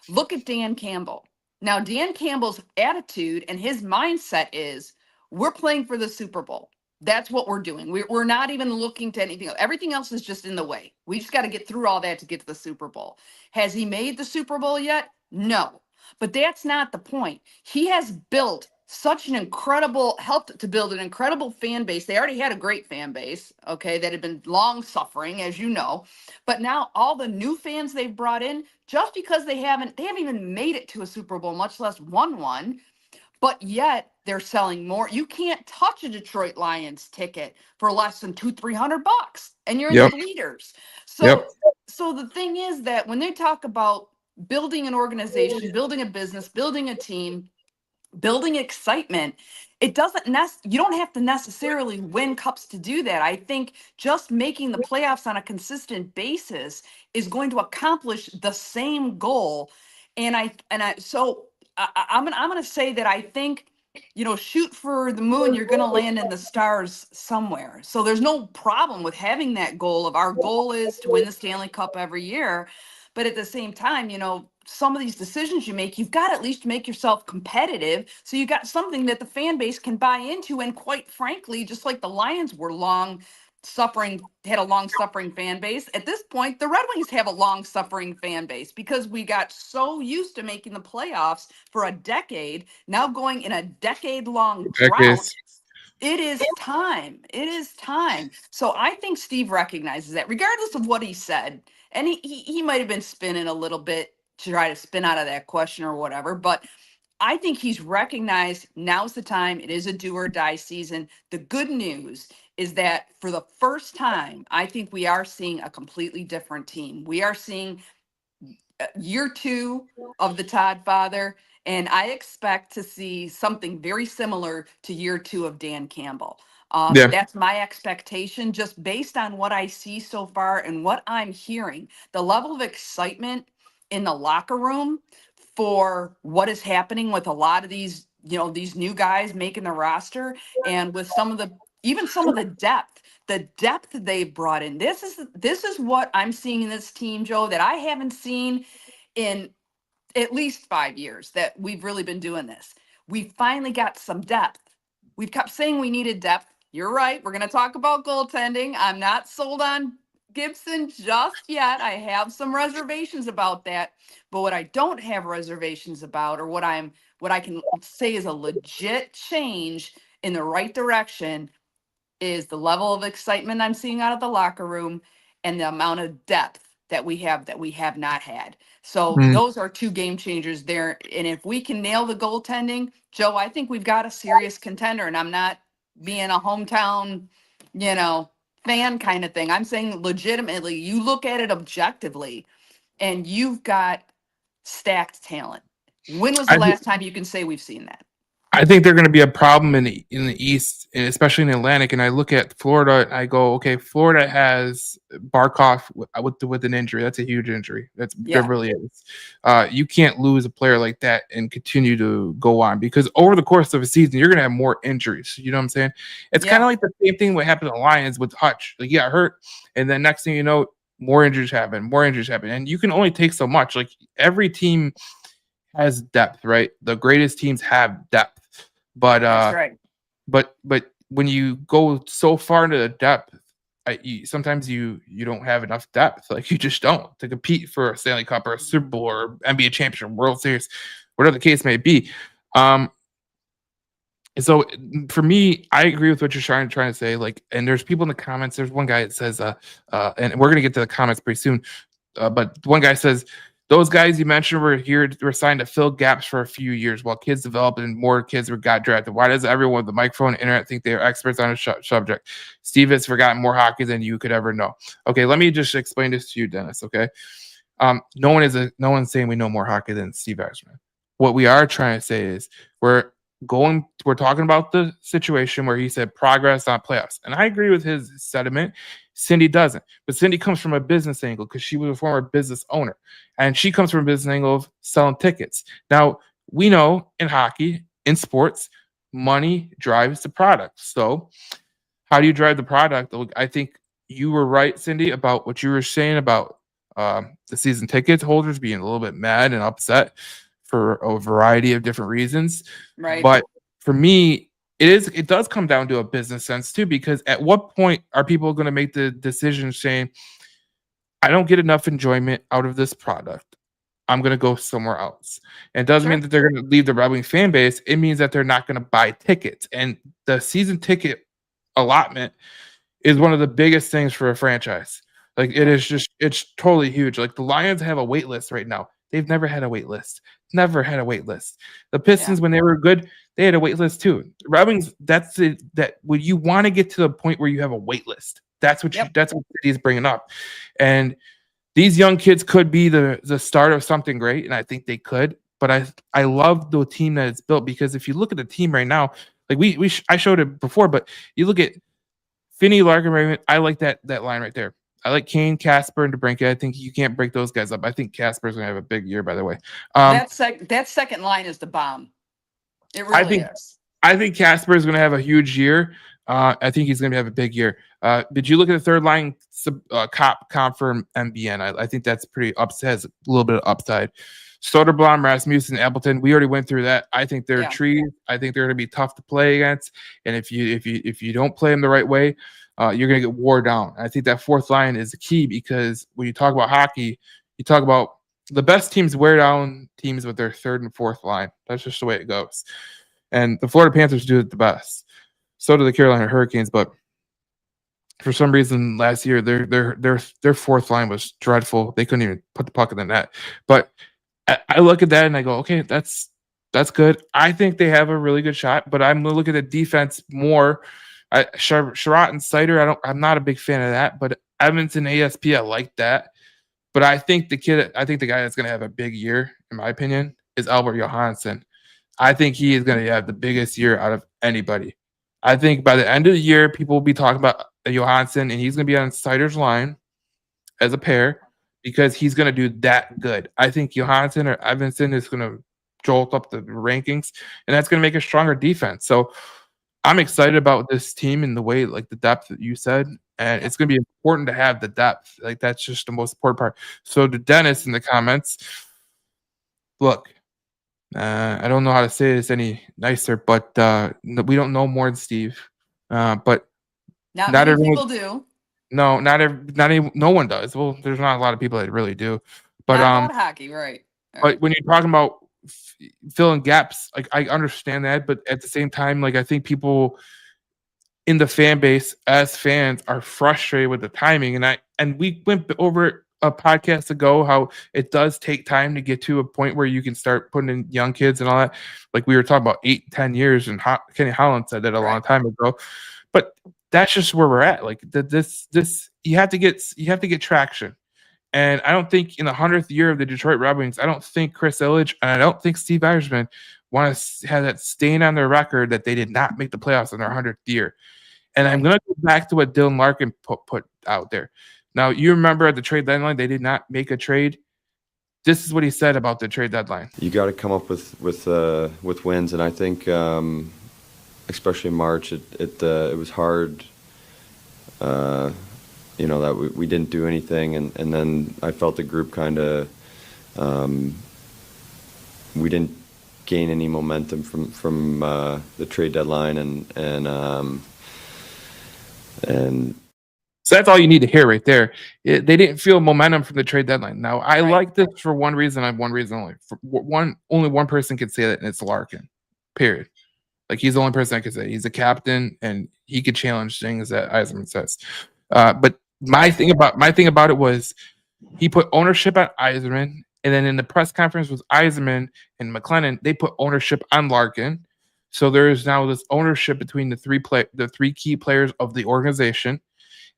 Look at Dan Campbell. Now, Dan Campbell's attitude and his mindset is we're playing for the Super Bowl. That's what we're doing. We're not even looking to anything else. Everything else is just in the way. We just got to get through all that to get to the Super Bowl. Has he made the Super Bowl yet? No. But that's not the point. He has built such an incredible, helped to build an incredible fan base. They already had a great fan base, okay, that had been long suffering, as you know. But now all the new fans they've brought in, just because they haven't even made it to a Super Bowl, much less won one, but yet they're selling more. You can't touch a Detroit Lions ticket for less than $200-300, and you're in the Yep, bleeders. yep. So the thing is that when they talk about building an organization, building a business, building a team, building excitement, it doesn't you don't have to necessarily win cups to do that. I think just making the playoffs on a consistent basis is going to accomplish the same goal. And I'm gonna say that I think, shoot for the moon, you're gonna land in the stars somewhere. So there's no problem with having that goal of our goal is to win the Stanley Cup every year. But at the same time, some of these decisions you make, you've got to at least make yourself competitive. So you got something that the fan base can buy into. And quite frankly, just like the Lions were had a long suffering fan base. At this point, the Red Wings have a long suffering fan base because we got so used to making the playoffs for a decade, now going in a decade-long drought. Decades. It is time. It is time. So I think Steve recognizes that, regardless of what he said. And he might have been spinning a little bit to try to spin out of that question or whatever. But I think he's recognized now's the time. It is a do or die season. The good news is that for the first time, I think we are seeing a completely different team. We are seeing year 2 of the Todd father, and I expect to see something very similar to year 2 of Dan Campbell. Yeah, That's my expectation, just based on what I see so far and what I'm hearing. The level of excitement in the locker room for what is happening with a lot of these new guys making the roster, and with some of the depth they've brought in. This is what I'm seeing in this team, Joe, that I haven't seen in at least 5 years that we've really been doing this. We finally got some depth. We've kept saying we needed depth. You're right. We're going to talk about goaltending. I'm not sold on Gibson just yet. I have some reservations about that. But what I don't have reservations about, or what I can say is a legit change in the right direction, is the level of excitement I'm seeing out of the locker room and the amount of depth that we have not had. So mm, those are 2 game changers there. And if we can nail the goaltending, Joe, I think we've got a serious contender. And I'm not being a hometown, fan kind of thing. I'm saying legitimately, you look at it objectively and you've got stacked talent. When was the I th- last time you can say we've seen that? I think they're going to be a problem in the East, and especially in the Atlantic. And I look at Florida, and I go, okay, Florida has Barkov with an injury. That's a huge injury. That Yeah. really is. You can't lose a player like that and continue to go on, because over the course of a season, you're going to have more injuries. You know what I'm saying? It's kind Yeah. of like the same thing what happened to the Lions with Hutch. Like, he got hurt, and then next thing you know, more injuries happen, and you can only take so much. Like, every team has depth, right? The greatest teams have depth. But That's right. but when you go so far into the depth, sometimes you don't have enough depth. Like, you just don't, to compete for a Stanley Cup or a Super Bowl or NBA championship, World Series, whatever the case may be. And so for me, I agree with what you're trying to say. Like, and there's people in the comments. There's one guy that says, and we're gonna get to the comments pretty soon. But one guy says, Those guys you mentioned were signed to fill gaps for a few years while kids developed and more kids got drafted. Why does everyone with the microphone and internet think they are experts on a subject? Steve has forgotten more hockey than you could ever know. Okay, let me just explain this to you, Dennis. Okay, no one's saying we know more hockey than Steve Yzerman. What we are trying to say is we're talking about the situation where he said progress on playoffs, and I agree with his sentiment. Cindy doesn't, but Cindy comes from a business angle because she was a former business owner, and she comes from a business angle of selling tickets. Now we know in hockey, in sports, money drives the product. So how do you drive the product? I think you were right, Cindy, about what you were saying about the season ticket holders being a little bit mad and upset for a variety of different reasons. Right. But for me, it does come down to a business sense too, because at what point are people going to make the decision saying, I don't get enough enjoyment out of this product, I'm going to go somewhere else? And it doesn't mean that they're going to leave the Red Wings fan base. It means that they're not going to buy tickets. And the season ticket allotment is one of the biggest things for a franchise. Like it's totally huge. Like the Lions have a wait list right now. They've never had a wait list. Never had a wait list. The Pistons, when they were good, they had a wait list too. Red Wings, that when you want to get to the point where you have a wait list, that's what City's bringing up. And these young kids could be the start of something great, and I think they could. But I love the team that it's built, because if you look at the team right now, like I showed it before, but you look at Finney, Larkin, Raymond, I like that line right there. I like Kane, Casper, and DeBrincat. I think you can't break those guys up. I think Casper's going to have a big year, by the way. That second line is the bomb. It really is. I think Casper is going to have a huge year. I think he's going to have a big year. Did you look at the third line comp for MBN? I think that's pretty has a little bit of upside. Soderblom, Rasmussen, Appleton, we already went through that. I think they're trees. I think they're going to be tough to play against. And if you don't play them the right way, you're going to get wore down. I think that fourth line is the key, because when you talk about hockey, you talk about the best teams wear down teams with their third and fourth line. That's just the way it goes. And the Florida Panthers do it the best. So do the Carolina Hurricanes, but for some reason last year their fourth line was dreadful. They couldn't even put the puck in the net. But I look at that and I go, okay, that's good. I think they have a really good shot, but I'm gonna look at the defense more. Sherratt and Seider, I'm not a big fan of that, but Evans and ASP, I like that. But I think the guy that's gonna have a big year, in my opinion, is Albert Johansson. I think he is gonna have the biggest year out of anybody. I think by the end of the year, people will be talking about Johansson, and he's gonna be on Seider's line as a pair, because he's going to do that good. I think Johansson or Evanson is going to jolt up the rankings, and that's going to make a stronger defense. So I'm excited about this team in the way, like the depth that you said, and it's going to be important to have the depth. Like that's just the most important part. So to Dennis in the comments, look, I don't know how to say this any nicer, but we don't know more than Steve. But not many people do. No, no one does. Well, there's not a lot of people that really do. But not about hockey, right? But when you're talking about filling gaps, like I understand that, but at the same time, like I think people in the fan base as fans are frustrated with the timing, and we went over a podcast ago how it does take time to get to a point where you can start putting in young kids and all that. Like we were talking about 8-10 years, and Kenny Holland said that a long time ago. But that's just where we're at. Like this, you have to get traction. And I don't think in the 100th year of the Detroit Red Wings, I don't think Chris Ilitch and I don't think Steve Yzerman want to have that stain on their record that they did not make the playoffs in their 100th year. And I'm going to go back to what Dylan Larkin put out there. Now, you remember at the trade deadline, they did not make a trade. This is what he said about the trade deadline. You got to come up with wins, and I think especially in March, it was hard. That we didn't do anything, and then I felt the group kind of we didn't gain any momentum from the trade deadline, and so that's all you need to hear right there. They didn't feel momentum from the trade deadline. Now, I like this for one reason. I have one reason only. Only one person can say that, and it's Larkin. Period. Like he's the only person I could say. He's a captain, and he could challenge things that Yzerman says. But my thing about it was he put ownership on Yzerman, And then in the press conference with Yzerman and McLennan, they put ownership on Larkin. So there is now this ownership between the three key players of the organization.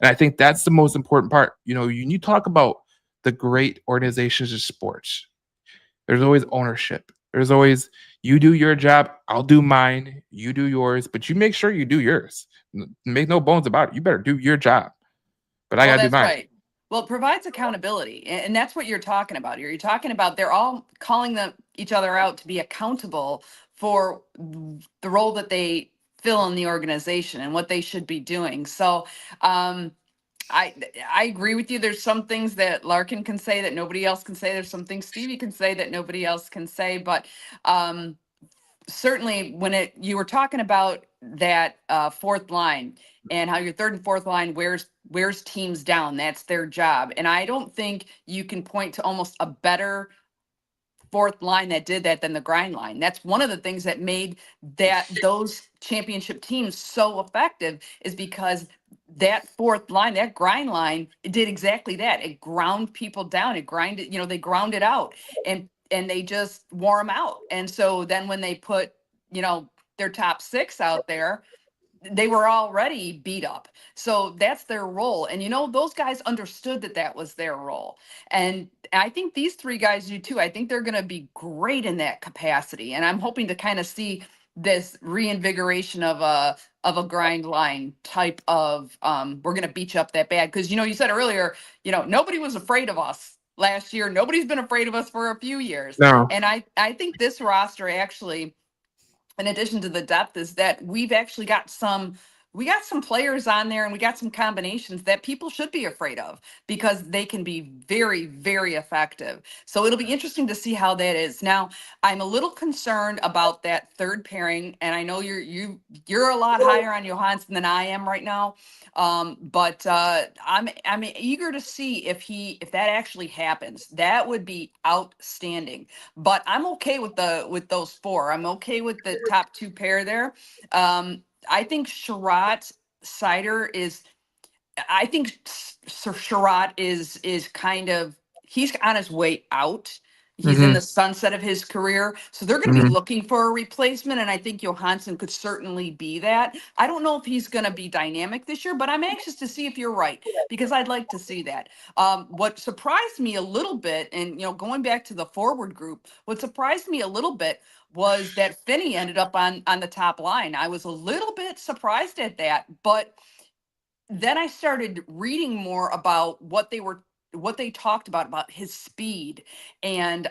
And I think that's the most important part. You know, you talk about the great organizations of sports. There's always ownership. There's always, you do your job, I'll do mine, you do yours, but you make sure you do yours. Make no bones about it. You better do your job. But I Well, got to do that's mine. right. Well, it provides accountability, and that's what you're talking about here. You're talking about they're all calling each other out to be accountable for the role that they fill in the organization and what they should be doing. So, I agree with you. There's some things that Larkin can say that nobody else can say. There's some things Stevie can say that nobody else can say. But certainly, when you were talking about that fourth line and how your third and fourth line wears teams down, that's their job. And I don't think you can point to almost a better fourth line that did that than the grind line. That's one of the things that made those championship teams so effective, is because that fourth line, that grind line, did exactly that. It ground people down. It grinded, they ground it out, and they just wore them out. And so then when they put, their top six out there, they were already beat up. So that's their role. And, those guys understood that was their role. And I think these three guys do too. I think they're going to be great in that capacity. And I'm hoping to kind of see this reinvigoration of a grind line type of, we're going to beat you up that bad. Because, you said earlier, nobody was afraid of us last year. Nobody's been afraid of us for a few years. No. And I think this roster actually, in addition to the depth, is that we've actually got some players on there, and we got some combinations that people should be afraid of, because they can be very, very effective. So it'll be interesting to see how that is. Now, I'm a little concerned about that third pairing, and I know you're a lot higher on Johansson than I am right now. But I'm eager to see if that actually happens. That would be outstanding. But I'm okay with those four. I'm okay with the top two pair there. I think Sherratt Sider is. I think Sherratt is kind of, he's on his way out. He's in the sunset of his career. So they're going to be looking for a replacement. And I think Johansson could certainly be that. I don't know if he's going to be dynamic this year, but I'm anxious to see if you're right, because I'd like to see that. What surprised me a little bit, and, going back to the forward group, what surprised me a little bit was that Finney ended up on the top line. I was a little bit surprised at that, but then I started reading more about what they talked about his speed and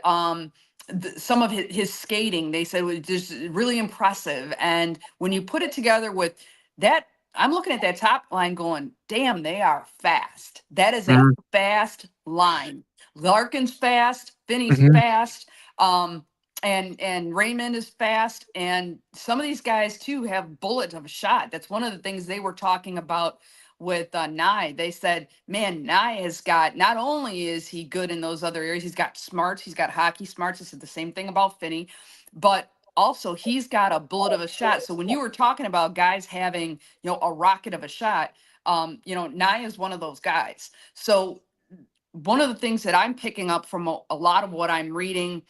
some of his skating. They said was just really impressive. And when you put it together with that, I'm looking at that top line going, damn, they are fast. That is a fast line. Larkin's fast, Finney's fast, and Raymond is fast. And some of these guys too have bullets of a shot. That's one of the things they were talking about with Nye. They said, man, Nye has got, not only is he good in those other areas, he's got smarts, he's got hockey smarts. They said the same thing about Finney, but also he's got a bullet of a shot. So when you were talking about guys having, a rocket of a shot, Nye is one of those guys. So one of the things that I'm picking up from a lot of what I'm reading,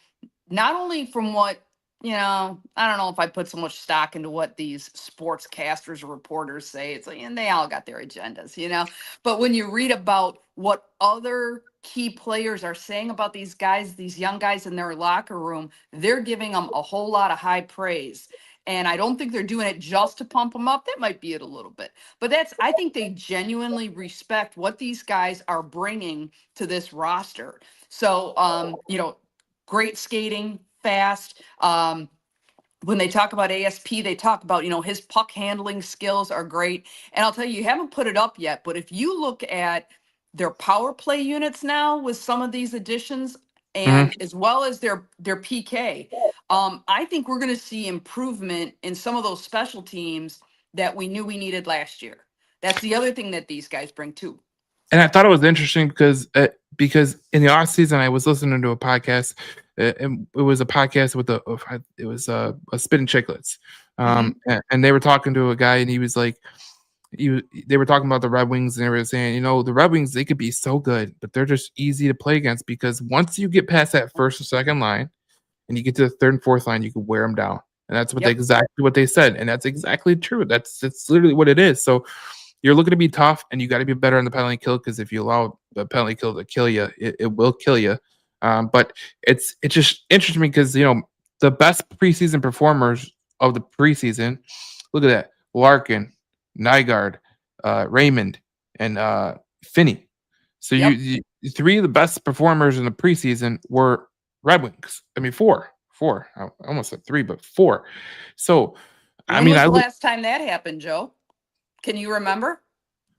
not only from what, I don't know if I put so much stock into what these sportscasters or reporters say. It's like, and they all got their agendas, but when you read about what other key players are saying about these guys, these young guys in their locker room, they're giving them a whole lot of high praise. And I don't think they're doing it just to pump them up. That might be it a little bit, but I think they genuinely respect what these guys are bringing to this roster. So, great skating, fast. When they talk about ASP, they talk about, his puck handling skills are great. And I'll tell you have put it up yet, but if you look at their power play units now with some of these additions, and as well as their PK, I think we're going to see improvement in some of those special teams that we knew we needed last year. That's the other thing that these guys bring too. And I thought it was interesting because in the off season, I was listening to a podcast, and it was a podcast with a Spittin' Chicklets, and they were talking to a guy, and he was like, they were talking about the Red Wings, and they were saying, the Red Wings, they could be so good, but they're just easy to play against because once you get past that first or second line and you get to the third and fourth line, you can wear them down. And that's exactly what they said. And that's exactly true. That's literally what it is. So you're looking to be tough, and you got to be better on the penalty kill, because if you allow the penalty kill to kill you, it will kill you. But it's just interesting because, the best preseason performers of the preseason, look at that: Larkin, Nygaard, Raymond, and Finney. So you three of the best performers in the preseason were Red Wings. I mean, four. I almost said three, but four. So, When was the last time that happened, Joe? Can you remember?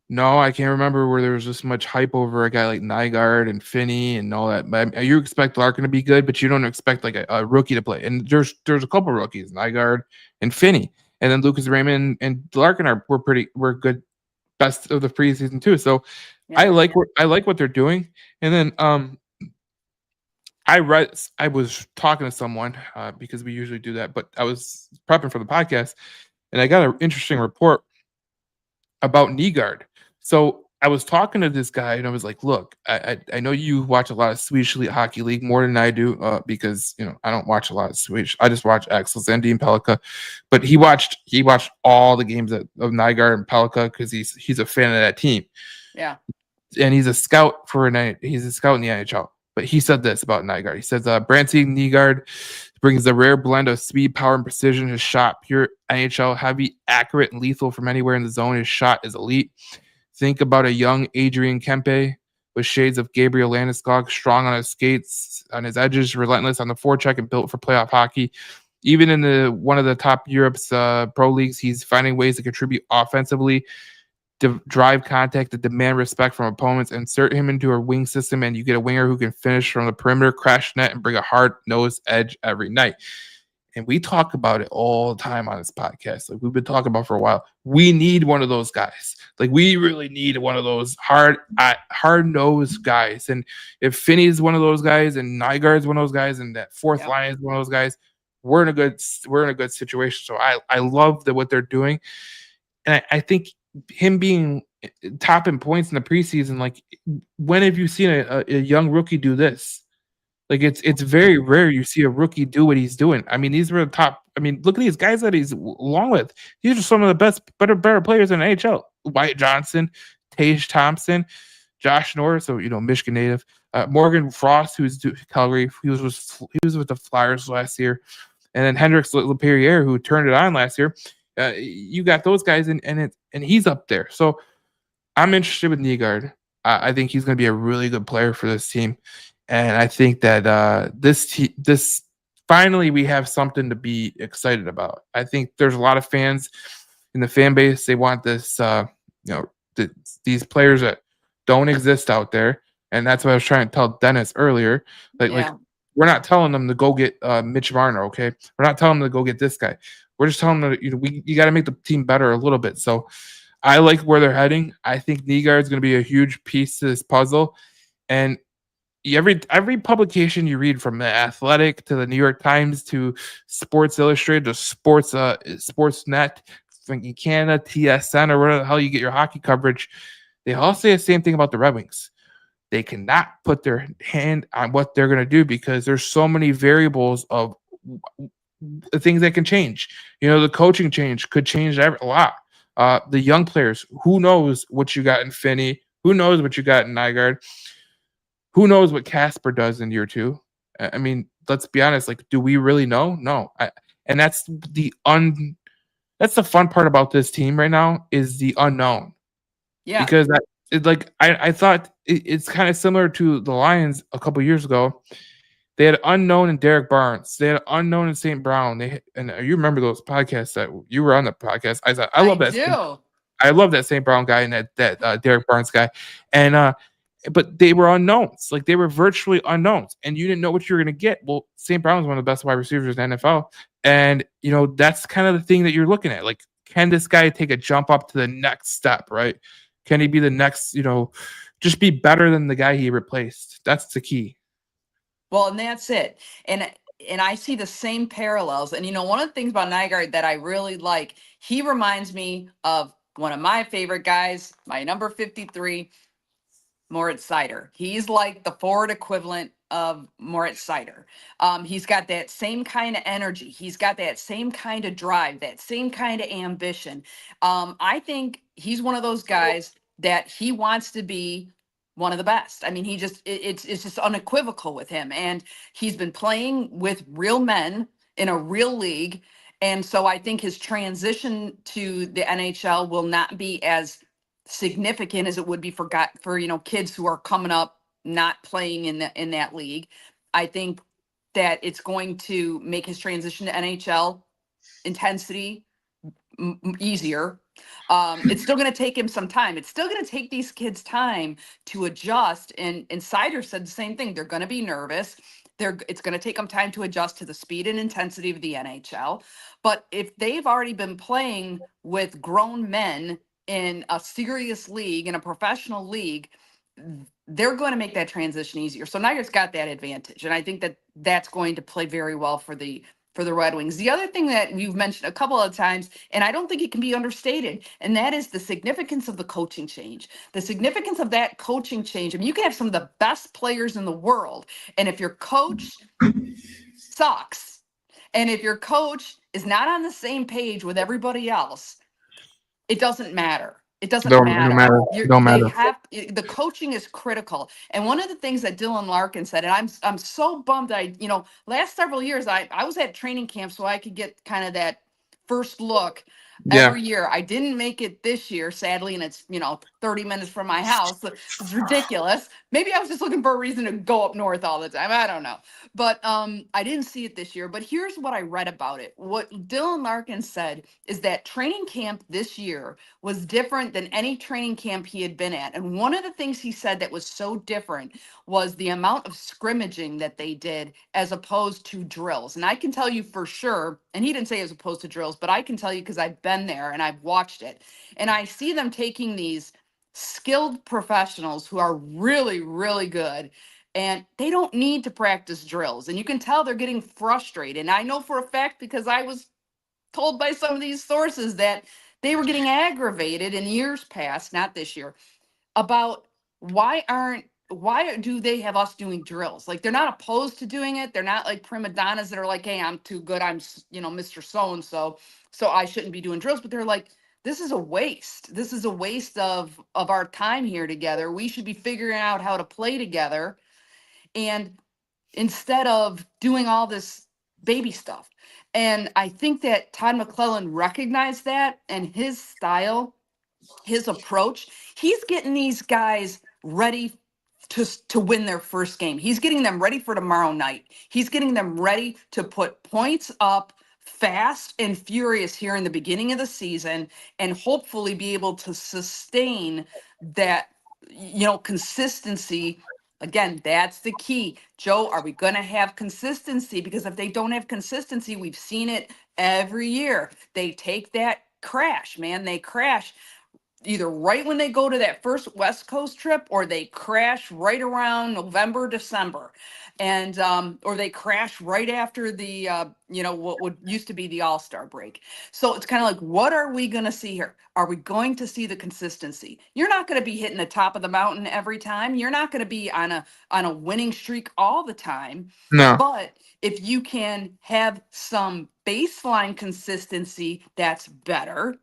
No, I can't remember where there was this much hype over a guy like Nygaard and Finney and all that. But you expect Larkin to be good, but you don't expect like a rookie to play. And there's a couple rookies, Nygaard and Finney, and then Lucas Raymond and Larkin were good, best of the preseason too. So I like what they're doing. And then I was talking to someone because we usually do that, but I was prepping for the podcast, and I got an interesting report about Nygaard. So I was talking to this guy, and I was like, "Look, I know you watch a lot of Swedish Hockey League more than I do, because I don't watch a lot of Swedish. I just watch Axel Sandin and Pellikka, but he watched all the games of Nygaard and Pellikka because he's a fan of that team. Yeah, and he's a scout he's a scout in the NHL. But he said this about Nygaard. He says, Branty Nygaard brings a rare blend of speed, power, and precision. His shot, pure NHL, heavy, accurate, and lethal from anywhere in the zone. His shot is elite. Think about a young Adrian Kempe with shades of Gabriel Landeskog, strong on his skates, on his edges, relentless on the forecheck, and built for playoff hockey. Even in one of the top Europe's pro leagues, he's finding ways to contribute offensively, to drive contact, to demand respect from opponents. Insert him into a wing system, and you get a winger who can finish from the perimeter, crash net, and bring a hard-nosed edge every night. And we talk about it all the time on this podcast. Like we've been talking about for a while. We need one of those guys. Like we really need one of those hard-nosed guys. And if Finney's one of those guys, and Nygaard's one of those guys, and that fourth line is one of those guys, we're in a good situation. So I love what they're doing, and I think him being top in points in the preseason, like when have you seen a young rookie do this? Like it's very rare you see a rookie do what he's doing. I mean, these were the top. I mean, look at these guys that he's along with. These are some of the best, better players in the NHL. Wyatt Johnson, Tage Thompson, Josh Norris, so Michigan native, Morgan Frost, who's Calgary. He was with the Flyers last year, and then Hendrix Leperrier, who turned it on last year. You got those guys, and he's up there. So I'm interested with Nygaard. I think he's going to be a really good player for this team. And I think that this finally we have something to be excited about. I think there's a lot of fans in the fan base. They want this, these players that don't exist out there, and that's what I was trying to tell Dennis earlier. Like we're not telling them to go get Mitch Marner, okay? We're not telling them to go get this guy. We're just telling them that you got to make the team better a little bit. So I like where they're heading. I think Nygaard is going to be a huge piece to this puzzle, and every publication you read, from the Athletic to the New York Times to Sports Illustrated to Sportsnet, from Canada, TSN, or whatever the hell you get your hockey coverage, they all say the same thing about the Red Wings. They cannot put their hand on what they're going to do because there's so many variables of things that can change. The coaching could change a lot. The young players, who knows what you got in Finney? Who knows what you got in Nygaard? Who knows what Casper does in year two? I mean, let's be honest. Like, do we really know? No. And that's the fun part about this team right now is the unknown. Yeah. Because I thought it's kind of similar to the Lions a couple years ago. They had unknown in Derek Barnes. They had unknown in St. Brown. And you remember those podcasts that you were on the podcast. I thought I love that. I love that St. Brown guy and that Derek Barnes guy. And but they were unknowns. Like they were virtually unknowns, and you didn't know what you were going to get. Well, St. Brown is one of the best wide receivers in the NFL, and that's kind of the thing that you're looking at. Like, can this guy take a jump up to the next step? Right? Can he be the next? Just be better than the guy he replaced. That's the key. Well, and that's it. And I see the same parallels. And one of the things about Nygaard that I really like, he reminds me of one of my favorite guys, my number 53, Moritz Seider. He's like the forward equivalent of Moritz Seider. He's got that same kind of energy. He's got that same kind of drive, that same kind of ambition. I think he's one of those guys that he wants to be one of the best. I mean, it's just unequivocal with him. And he's been playing with real men in a real league. And so I think his transition to the NHL will not be as significant as it would be for kids who are coming up not playing in that league. I think that it's going to make his transition to NHL intensity easier. It's still going to take him some time. It's still going to take these kids time to adjust. And Seider said the same thing. They're going to be nervous. It's going to take them time to adjust to the speed and intensity of the NHL. But if they've already been playing with grown men in a serious league, in a professional league, they're going to make that transition easier. So Nyer's got that advantage. And I think that that's going to play very well for the Red Wings. The other thing that you've mentioned a couple of times, and I don't think it can be understated, and that is the significance of the coaching change. The significance of that coaching change. I mean, you can have some of the best players in the world, and if your coach sucks, and if your coach is not on the same page with everybody else, it doesn't matter. It doesn't matter. The coaching is critical. And one of the things that Dylan Larkin said, and I'm so bummed last several years I was at training camp so I could get kind of that first look every year. I didn't make it this year, sadly, and it's 30 minutes from my house. It's ridiculous. Maybe I was just looking for a reason to go up north all the time. I don't know. But I didn't see it this year. But here's what I read about it. What Dylan Larkin said is that training camp this year was different than any training camp he had been at. And one of the things he said that was so different was the amount of scrimmaging that they did as opposed to drills. And I can tell you for sure, and he didn't say as opposed to drills, but I can tell you because I've been there and I've watched it. And I see them taking these skilled professionals who are really, really good, and they don't need to practice drills. And you can tell they're getting frustrated. And I know for a fact because I was told by some of these sources that they were getting aggravated in years past, not this year, about why do they have us doing drills? Like, they're not opposed to doing it. They're not like prima donnas that are like, hey, I'm too good. I'm, Mr. So-and-so, so I shouldn't be doing drills. But they're like, this is a waste. This is a waste of our time here together. We should be figuring out how to play together. And instead of doing all this baby stuff. And I think that Todd McClellan recognized that, and his style, his approach, he's getting these guys ready to win their first game. He's getting them ready for tomorrow night. He's getting them ready to put points up fast and furious here in the beginning of the season, and hopefully be able to sustain that, consistency. Again, that's the key. Joe, are we going to have consistency? Because if they don't have consistency, we've seen it every year. They take that crash, man. They crash either right when they go to that first West Coast trip, or they crash right around November, December. And, or they crash right after the, what would used to be the All-Star break. So it's kind of like, what are we going to see here? Are we going to see the consistency? You're not going to be hitting the top of the mountain every time. You're not going to be on a winning streak all the time. No. But if you can have some baseline consistency, that's better.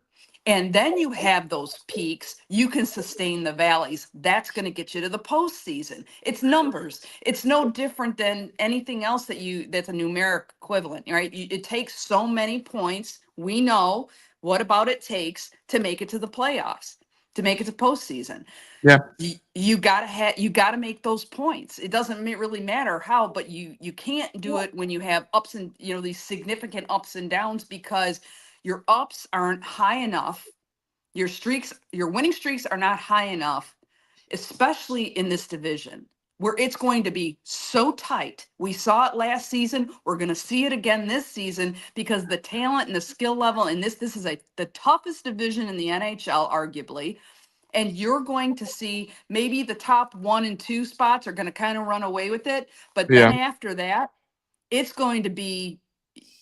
And then you have those peaks, you can sustain the valleys. That's going to get you to the postseason. It's numbers. It's no different than anything else that's a numeric equivalent, right? It takes so many points. We know what about it takes to make it to the playoffs, to make it to postseason. Yeah. You gotta make those points. It doesn't really matter how, but you can't do it when you have ups and, these significant ups and downs, because your ups aren't high enough. Your winning streaks are not high enough, especially in this division where it's going to be so tight. We saw it last season. We're going to see it again this season, because the talent and the skill level in this is the toughest division in the NHL, arguably. And you're going to see maybe the top 1 and 2 spots are going to kind of run away with it. But then after that, it's going to be,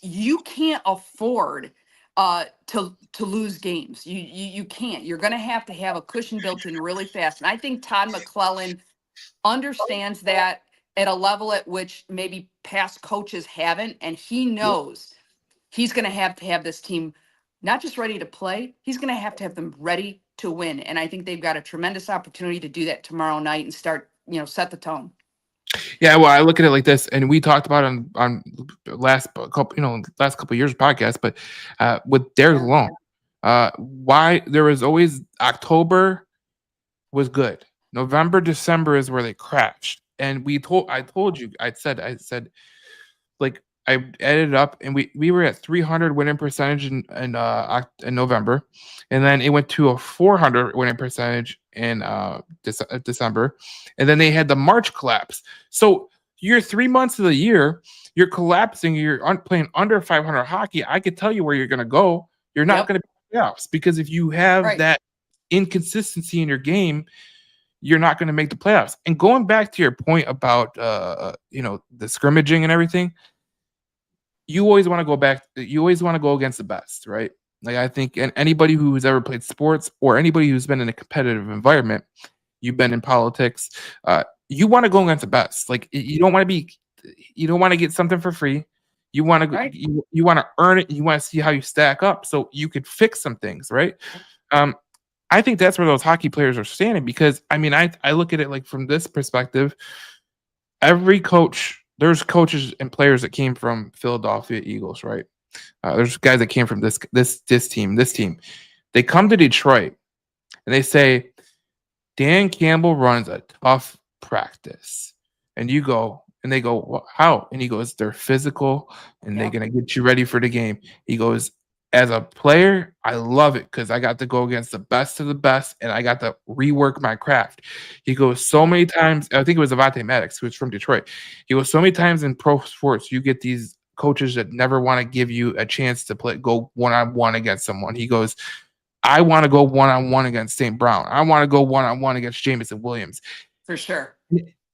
you can't afford to lose games. You can't. You're going to have a cushion built in really fast. And I think Todd McClellan understands that at a level at which maybe past coaches haven't, and he knows he's going to have this team not just ready to play, he's going to have them ready to win. And I think they've got a tremendous opportunity to do that tomorrow night and start, set the tone. Yeah, well, I look at it like this, and we talked about it on last couple of years of podcasts, but with Derek Long, why there was always October was good. November, December is where they crashed. And I told you, I said, like, I added up, and we were at 300 winning percentage in November, and then it went to a 400 winning percentage in December, and then they had the March collapse. So you're 3 months of the year, you're collapsing, you're playing under 500 hockey. I could tell you where you're going to go. You're not going to be playoffs, because if you have that inconsistency in your game, you're not going to make the playoffs. And going back to your point about the scrimmaging and everything, you always want to go back. You always want to go against the best, right? Like, I think, and anybody who's ever played sports, or anybody who's been in a competitive environment, you've been in politics, you want to go against the best. Like, you don't want to get something for free. You want to you want to earn it. You want to see how you stack up, so you could fix some things, right? I think that's where those hockey players are standing, because I mean, I look at it like from this perspective. Every coach. There's coaches and players that came from Philadelphia Eagles, right? There's guys that came from this team. They come to Detroit and they say, Dan Campbell runs a tough practice. And you go, and they go, well, how? And he goes, they're physical, and they're going to get you ready for the game. He goes, as a player, I love it, because I got to go against the best of the best, and I got to rework my craft. He goes, so many times, I think it was Avante Maddox, who's from Detroit. He goes, so many times in pro sports, you get these coaches that never want to give you a chance to go one-on-one against someone. He goes, I want to go one-on-one against St. Brown. I want to go one-on-one against Jamison Williams. For sure.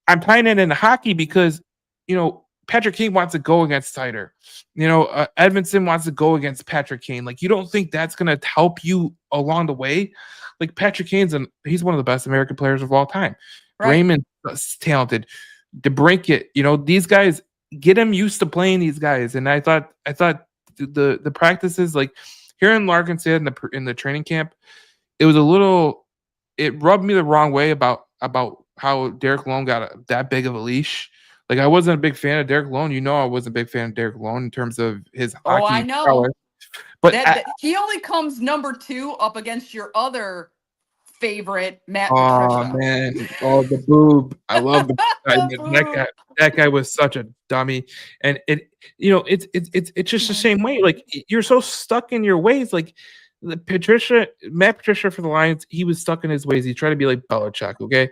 I'm tying it into hockey because, Patrick Kane wants to go against Sider. Edmondson wants to go against Patrick Kane. Like, you don't think that's going to help you along the way? Like, Patrick Kane's he's one of the best American players of all time. Right. Raymond's talented. DeBrincat, these guys, get him used to playing these guys. And I thought the practices, like hearing Larkin say in the training camp, it rubbed me the wrong way about how Derek Long got that big of a leash. Like, I wasn't a big fan of Derek Long. I wasn't a big fan of Derek Long in terms of his hockey. Oh, I know. Power. But he only comes number 2 up against your other favorite, Matt Patricia. Oh, man. Oh, the boob. I love the guy. That guy was such a dummy. And it's just the same way. Like, you're so stuck in your ways. Like, Matt Patricia for the Lions, he was stuck in his ways. He tried to be like Belichick, okay?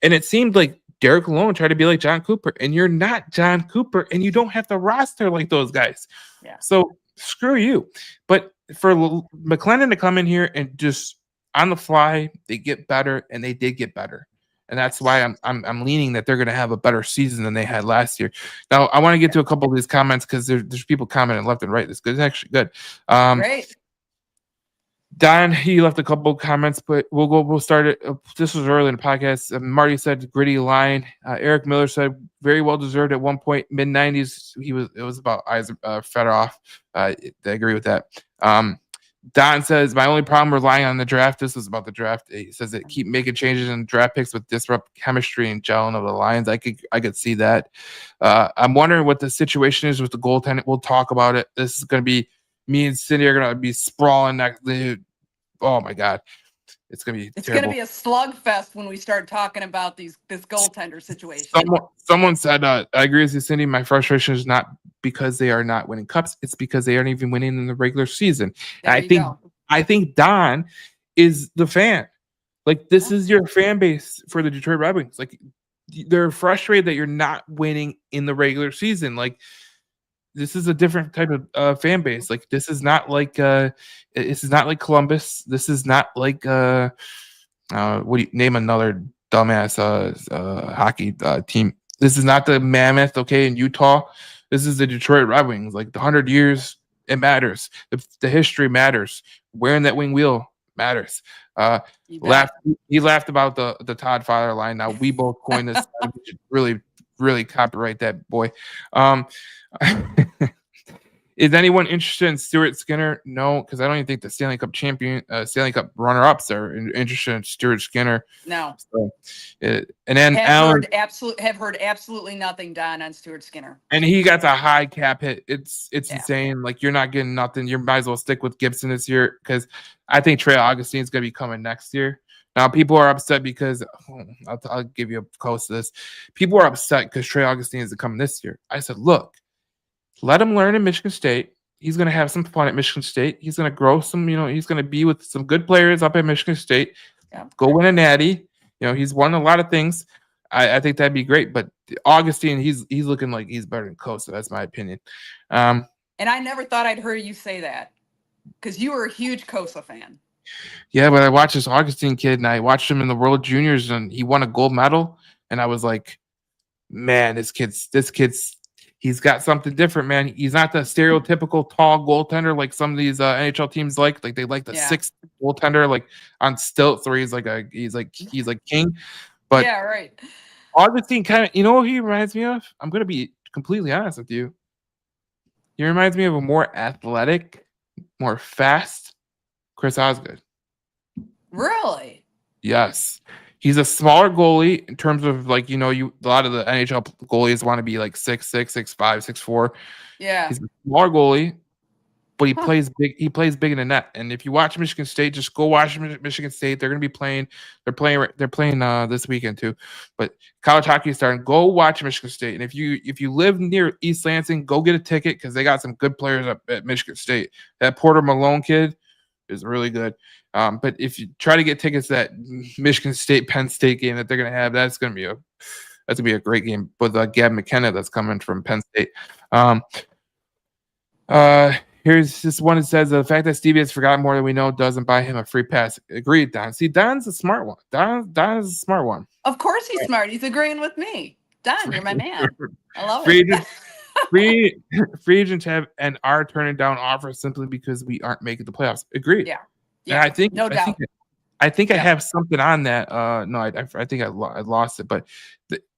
And it seemed like Derek Long tried to be like John Cooper, and you're not John Cooper, and you don't have to roster like those guys. Yeah. So screw you. But for McClellan to come in here and just on the fly, they get better, and they did get better, and that's why I'm leaning that they're going to have a better season than they had last year. Now, I want to get to a couple of these comments, because there's people commenting left and right. This is actually good. Great. Don, he left a couple comments, but we'll start it. This was early in the podcast. Marty said gritty line. Eric Miller said very well deserved at one point, mid-90s. It was about Fedorov. I agree with that. Don says my only problem relying on the draft. This was about the draft. He says that keep making changes in draft picks would disrupt chemistry and gelling of the Lions. I could see that. I'm wondering what the situation is with the goaltending. We'll talk about it. This is going to be me and Cindy are going to be sprawling next. Oh my God. It's going to be terrible. Going to be a slugfest when we start talking about this goaltender situation. Someone said, I agree with you, Cindy. My frustration is not because they are not winning cups. It's because they aren't even winning in the regular season. I think Don is the fan. Like, this is your fan base for the Detroit Red Wings. Like, they're frustrated that you're not winning in the regular season. Like, this is a different type of fan base. Like, this is not like Columbus. This is not like what do you name another dumbass hockey team? This is not the Mammoth, okay, in Utah. This is the Detroit Red Wings. Like, the 100 years It matters. The history matters. Wearing that wing wheel matters. He laughed about the Todd Father line. Now we both coined this. We should really copyright that boy. Is anyone interested in Stuart Skinner? No, because I don't even think the Stanley Cup runner-ups are interested in Stuart Skinner. No. So, and then Allen have heard absolutely nothing, Don, on Stuart Skinner. And he got a high cap hit. It's insane. Like, you're not getting nothing. You might as well stick with Gibson this year, because I think Trey Augustine's going to be coming next year. Now, people are upset because I'll give you a close to this. People are upset because Trey Augustine isn't coming this year. I said, look, let him learn in Michigan State. He's going to have some fun at Michigan State. He's going to grow some, he's going to be with some good players up at Michigan State. Yeah. Go win a natty. He's won a lot of things. I think that'd be great. But Augustine, he's looking like he's better than Kosa. That's my opinion. And I never thought I'd hear you say that, because you were a huge Kosa fan. Yeah, but I watched this Augustine kid, and I watched him in the World Juniors, and he won a gold medal. And I was like, man, this kid's he's got something different, man. He's not the stereotypical tall goaltender like some of these NHL teams like. Like, they like the 6'6" goaltender, like on stilts, where he's like king. But yeah, right. Augustine kind of, what he reminds me of? I'm gonna be completely honest with you. He reminds me of a more athletic, more fast Chris Osgood. Really? Yes. He's a smaller goalie in terms of, like, a lot of the NHL goalies want to be like 6'6", 6'5", 6'4". Yeah. He's a smaller goalie, but he plays big. He plays big in the net. And if you watch Michigan State, just go watch Michigan State. They're going to be playing. They're playing this weekend too. But college hockey is starting. Go watch Michigan State. And if you live near East Lansing, go get a ticket, because they got some good players up at Michigan State. That Porter Malone kid is really good. But if you try to get tickets to that Michigan State Penn State game that they're going to have, that's going to be a great game with Gab McKenna that's coming from Penn State. Here's this one that says, the fact that Stevie has forgotten more than we know doesn't buy him a free pass. Agreed, Don. See, Don's a smart one. Don is a smart one. Of course he's smart. He's agreeing with me. Don, you're my man. I love free it. Free agents have and are turning down offers simply because we aren't making the playoffs. Agreed. Yeah. And I think no doubt. I think I have something on that. No, I think I lost it. But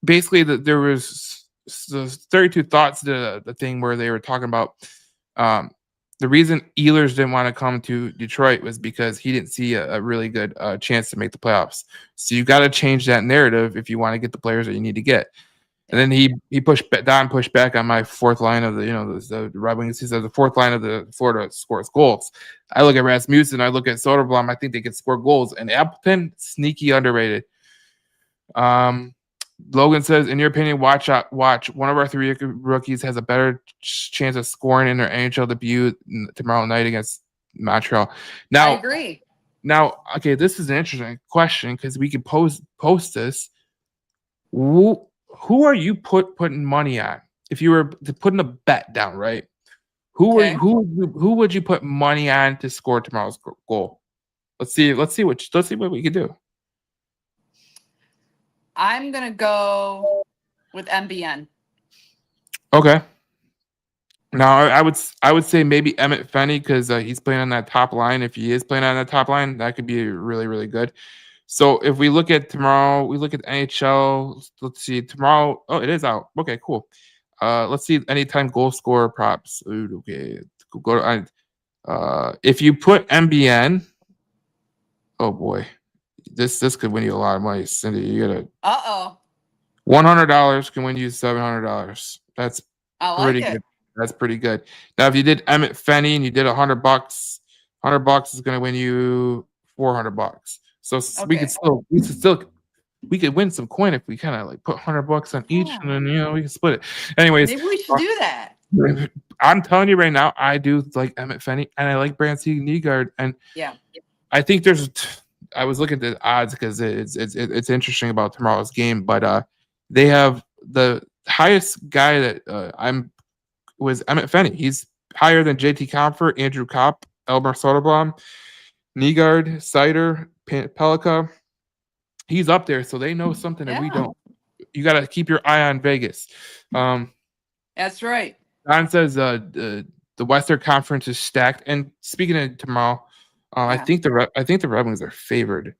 basically, there was 32 Thoughts, the thing where they were talking about the reason Ehlers didn't want to come to Detroit was because he didn't see a really good chance to make the playoffs. So you got to change that narrative if you want to get the players that you need to get. And then Don pushed back on my fourth line of the Red Wings. He said the fourth line of the Florida scores goals. I look at Rasmussen, I look at Soderblom. I think they can score goals. And Appleton, sneaky underrated. Logan says, in your opinion, watch one of our three rookies has a better chance of scoring in their NHL debut tomorrow night against Montreal. Now, I agree. Now, okay, this is an interesting question, because we could post this. Who are you putting money on? If you were putting a bet down, right? Who would you put money on to score tomorrow's goal? Let's see what we can do. I'm gonna go with MBN. Okay. Now I would say maybe Emmett Fenny, because he's playing on that top line. If he is playing on that top line, that could be really, really good. So if we look at tomorrow, we look at NHL. Let's see tomorrow. Oh, it is out. Okay, cool. Let's see anytime goal scorer props. Ooh, okay, go to. If you put MBN, oh boy, this could win you a lot of money, Cindy. You gotta. $100 can win you $700. That's pretty good. That's pretty good. Now, if you did Emmett Fenny and you did $100, $100 is going to win you $400. So we could win some coin if we kind of like put $100 on each, and then we can split it. Anyways, maybe we should do that. I'm telling you right now, I do like Emmett Fenny, and I like Brancy Nygaard, and yeah, I think I was looking at the odds because it's interesting about tomorrow's game, but they have the highest guy that was Emmett Fenny. He's higher than JT Comfort, Andrew Kopp, Elmer Soderblom, Nygaard, Sider, Pelika. He's up there, so they know something that we don't. You got to keep your eye on Vegas. That's right. Don says the the Western Conference is stacked. And speaking of tomorrow, I think the Red Wings are favored.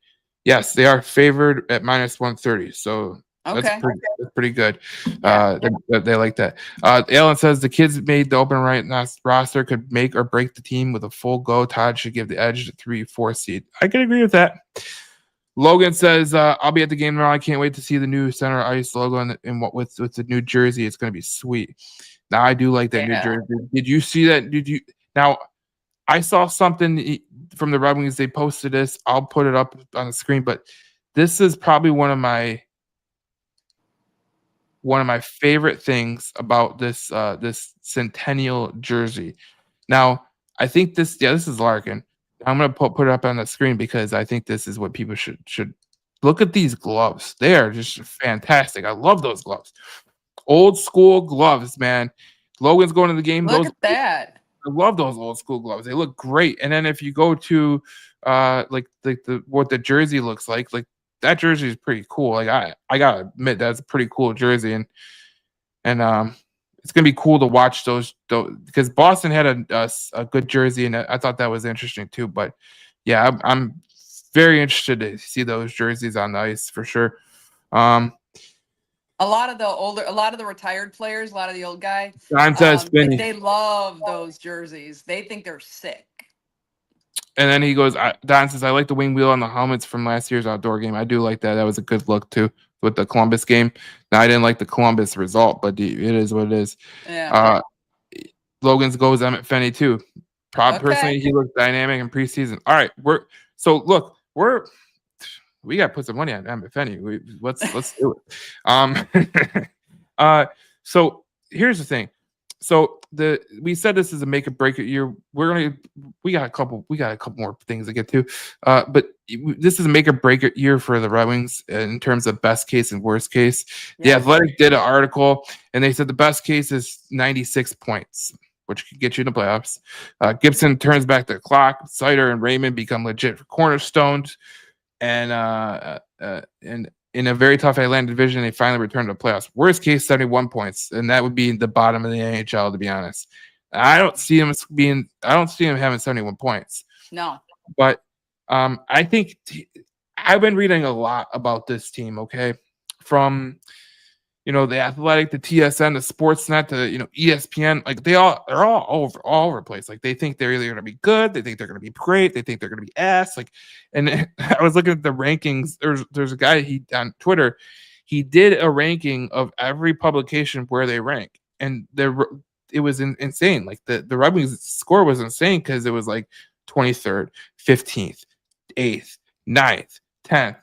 Yes, they are favored at -130. So that's pretty good. They like that. Alan says the kids made the open right roster could make or break the team with a full go. Todd should give the edge to 3-4 seed. I can agree with that. Logan says, I'll be at the game tomorrow. I can't wait to see the new center ice logo and what with the New Jersey. It's going to be sweet. Now, I do like that New Jersey. Did you see that? Now, I saw something from the Red Wings. They posted this. I'll put it up on the screen, but this is probably one of my favorite things about this this Centennial jersey. Now, I think this is Larkin. I'm gonna put it up on the screen because I think this is what people should look at. These gloves. They are just fantastic. I love those gloves. Old school gloves, man. Logan's going to the game. Look at that. I love those old school gloves. They look great. And then if you go to like what the jersey looks like that jersey is pretty cool. Like I gotta admit that's a pretty cool jersey, and it's gonna be cool to watch those because Boston had a good jersey, and I thought that was interesting too. But yeah, I'm very interested to see those jerseys on the ice for sure. A lot of the retired players, a lot of the old guys, they love those jerseys. They think they're sick. And then he goes, Don says, I like the wing wheel on the helmets from last year's outdoor game. I do like that. That was a good look too with the Columbus game. Now, I didn't like the Columbus result, but it is what it is. Yeah. Logan's goes Emmett Fenny too. Personally, he looks dynamic in preseason. All right, we got to put some money on Emmett Fenny. Let's do it. So here's the thing. So we said this is a make or break it year. We got a couple more things to get to. But this is a make or break it year for the Red Wings in terms of best case and worst case. The Athletic did an article and they said the best case is 96 points, which could get you in the playoffs. Gibson turns back the clock. Sider and Raymond become legit cornerstones. And in a very tough Atlantic division, they finally returned to the playoffs. Worst case, 71 points, and that would be the bottom of the NHL, to be honest. I don't see him having 71 points. No. But I think I've been reading a lot about this team, okay? From the Athletic, the TSN, the Sportsnet, the ESPN, like they're all over the place. Like they think they're either going to be good, they think they're going to be great, they think they're going to be ass. Like, and I was looking at the rankings. There's a guy on Twitter, he did a ranking of every publication where they rank, and it was insane. Like the Red Wings score was insane because it was like 23rd, 15th, 8th, 9th, 10th.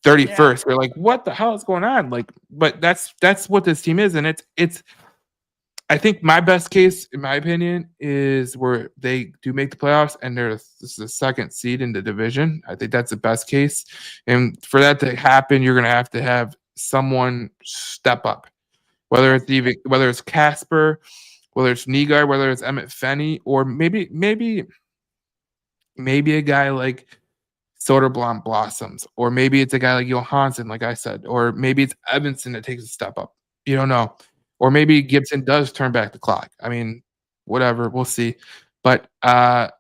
31st. We're like, what the hell is going on? Like, but that's what this team is, and it's. I think my best case, in my opinion, is where they do make the playoffs and this is the second seed in the division. I think that's the best case, and for that to happen, you're gonna have to have someone step up, whether it's Casper, whether it's Nygaard, whether it's Emmett Fenny, or maybe a guy like Soderblom blossoms, or maybe it's a guy like Johansson, like I said, or maybe it's Evanson that takes a step up. You don't know. Or maybe Gibson does turn back the clock. I mean, whatever, we'll see. But I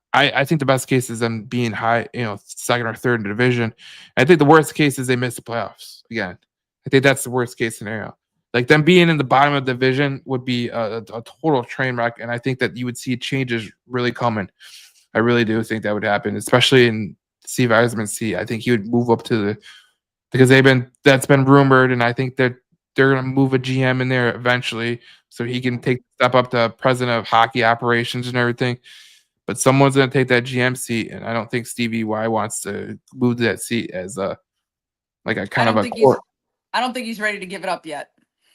think the best case is them being high, second or third in the division. I think the worst case is they miss the playoffs again. I think that's the worst case scenario. Like them being in the bottom of the division would be a total train wreck, and I think that you would see changes really coming. I really do think that would happen, especially in Steve Yzerman's seat. I think he would move up to because that's been rumored, and I think that they're going to move a GM in there eventually so he can take the step up to president of hockey operations and everything. But someone's going to take that GM seat, and I don't think Stevie Y wants to move to that seat as I don't think he's ready to give it up yet.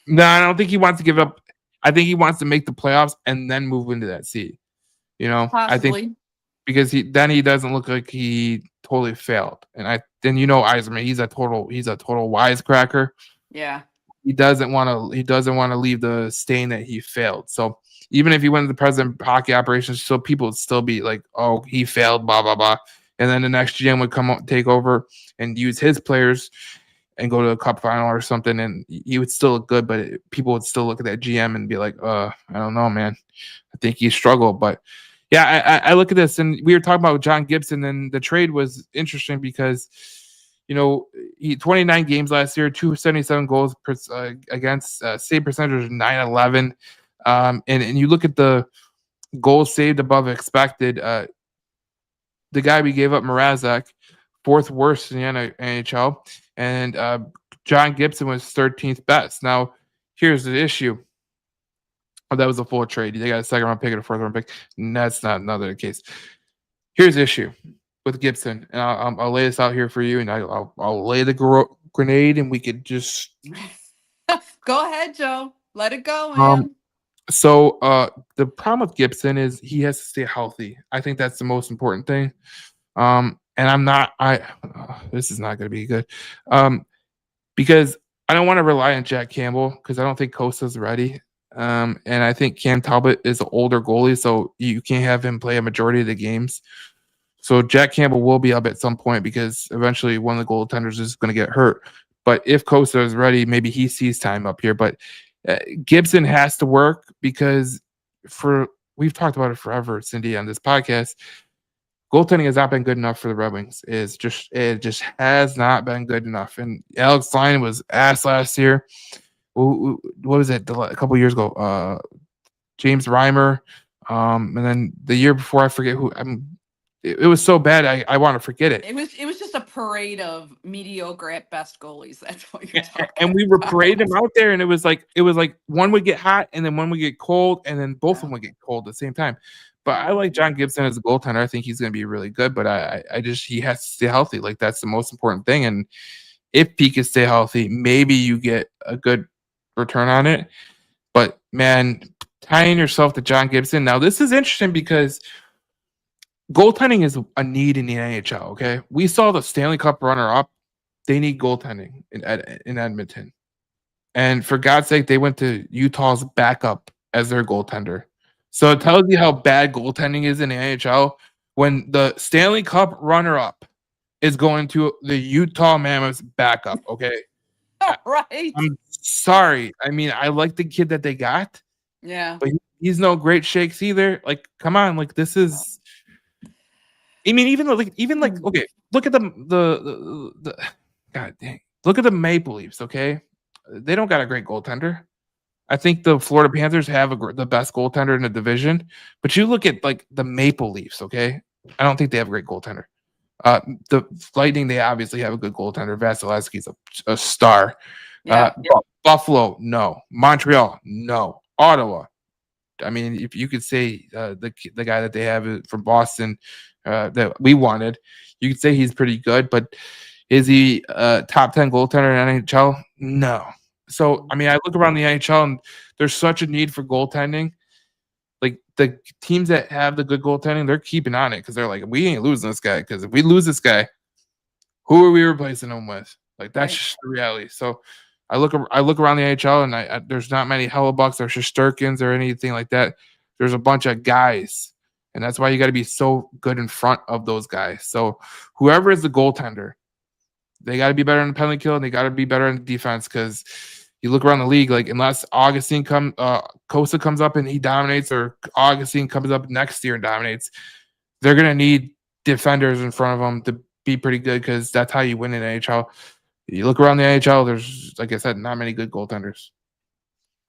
No, I don't think he wants to give it up. I think he wants to make the playoffs and then move into that seat. Possibly. I think because he doesn't look like he totally failed. And Yzerman, he's a total wisecracker. Yeah. He doesn't want to leave the stain that he failed. So even if he went to the president of hockey operations, so people would still be like, oh, he failed, blah, blah, blah. And then the next GM would come up, take over and use his players. and go to a cup final or something, and he would still look good, but people would still look at that GM and be like, I don't know, man. I think he struggled. But yeah, I look at this, and we were talking about John Gibson, and the trade was interesting because, he 29 games last year, 277 goals against, save percentage of 911. And you look at the goals saved above expected. The guy we gave up, Mrazek, fourth worst in the NHL, and John Gibson was 13th best. Now, here's the issue. Oh, that was a full trade. They got a second round pick and a fourth round pick. And that's not the case. Here's the issue with Gibson, and I'll lay this out here for you, and I'll lay the grenade, and we could just Go ahead, Joe. Let it go, um. man. So the problem with Gibson is he has to stay healthy. I think that's the most important thing. And this is not going to be good. Because I don't want to rely on Jack Campbell because I don't think Costa's ready. And I think Cam Talbot is an older goalie, so you can't have him play a majority of the games. So Jack Campbell will be up at some point because eventually one of the goaltenders is going to get hurt. But if Costa is ready, maybe he sees time up here. But Gibson has to work because we've talked about it forever, Cindy, on this podcast. Goaltending has not been good enough for the Red Wings. It just has not been good enough. And Alex Lyon was ass last year. What was it? A couple years ago, James Reimer, and then the year before, I forget who. It was so bad, I want to forget it. It was just a parade of mediocre at best goalies. That's what you're talking And we were about. parading them out there, and it was like one would get hot, and then one would get cold, and then both of them would get cold at the same time. But I like John Gibson as a goaltender. I think he's going to be really good, but he has to stay healthy. Like, that's the most important thing. And if he can stay healthy, maybe you get a good return on it. But man, tying yourself to John Gibson. Now, this is interesting because goaltending is a need in the NHL. Okay, we saw the Stanley Cup runner-up. They need goaltending in Edmonton, and for God's sake, they went to Utah's backup as their goaltender. So it tells you how bad goaltending is in the NHL when the Stanley Cup runner-up is going to the Utah Mammoths backup. Okay, Right. I'm sorry. I mean, I like the kid that they got, Yeah. but he's no great shakes either. Like, come on, like this is. I mean, even okay, look at the God dang, look at the Maple Leafs. Okay, they don't got a great goaltender. I think the Florida Panthers have the best goaltender in the division, but you look at like the Maple Leafs. Okay, I don't think they have a great goaltender. The Lightning, they obviously have a good goaltender. Vasilevsky's a star. Yeah. Buffalo, no. Montreal, no. Ottawa. I mean, if you could say the guy that they have from Boston that we wanted, you could say he's pretty good, but is he top 10 goaltender in NHL? No. So, I mean, I look around the NHL and there's such a need for goaltending. Like, the teams that have the good goaltending, they're keeping on it because they're like, we ain't losing this guy, because if we lose this guy, who are we replacing him with? Like, that's just the reality. So I look around the NHL and there's not many Hellebucks or Shesterkins or anything like that. There's a bunch of guys, and that's why you got to be so good in front of those guys. So whoever is the goaltender, they got to be better in the penalty kill, and they got to be better in the defense, because you look around the league, like, unless Costa comes up and he dominates, or Augustine comes up next year and dominates, they're going to need defenders in front of them to be pretty good, because that's how you win in the NHL. You look around the NHL, there's, like I said, not many good goaltenders.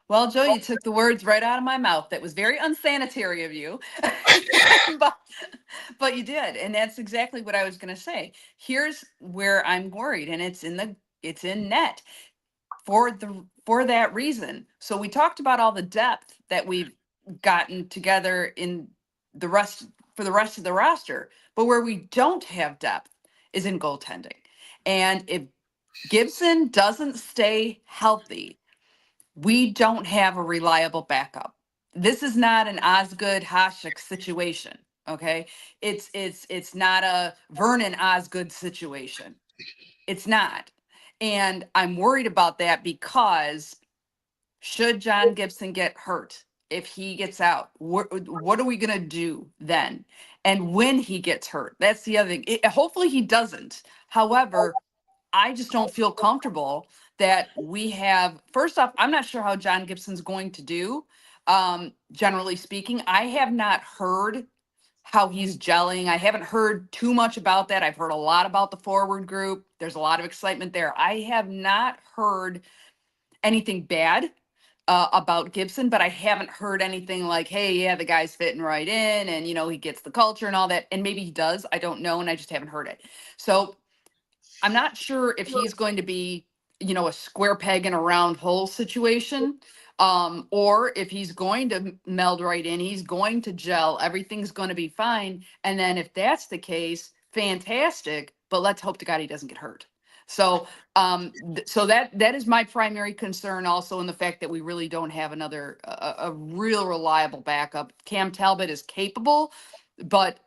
Well, Joe, you took the words right out of my mouth. That was very unsanitary of you. but you did. And that's exactly what I was going to say. Here's where I'm worried, and it's in net for that reason. So we talked about all the depth that we've gotten together in the rest of the roster, but where we don't have depth is in goaltending. And if Gibson doesn't stay healthy, we don't have a reliable backup. This is not an Osgood Hasek situation. Okay, it's not a Vernon Osgood situation. It's not. And I'm worried about that, because should John Gibson get hurt, if he gets out, what are we going to do then? And when he gets hurt, that's the other thing. Hopefully he doesn't. However, I just don't feel comfortable that we have. First off, I'm not sure how John Gibson's going to do. Generally speaking, I have not heard how he's gelling. I haven't heard too much about that. I've heard a lot about the forward group. There's a lot of excitement there. I have not heard anything bad about Gibson, but I haven't heard anything like, hey, yeah, the guy's fitting right in and, he gets the culture and all that. And maybe he does. I don't know. And I just haven't heard it. So I'm not sure if he's going to be, a square peg in a round hole situation, or if he's going to meld right in, he's going to gel, everything's going to be fine. And then if that's the case, fantastic. But let's hope to God he doesn't get hurt. So, so that is my primary concern. Also, in the fact that we really don't have another a real reliable backup. Cam Talbot is capable, but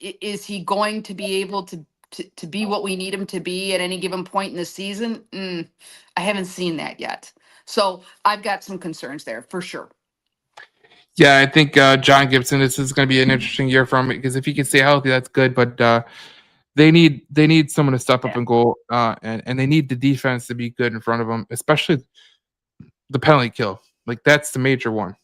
is he going to be able to be what we need him to be at any given point in the season? I haven't seen that yet. So I've got some concerns there for sure. Yeah, I think John Gibson, this is going to be an interesting year for him because if he can stay healthy, that's good. But they need someone to step up and go, and they need the defense to be good in front of them, especially the penalty kill. Like that's the major one.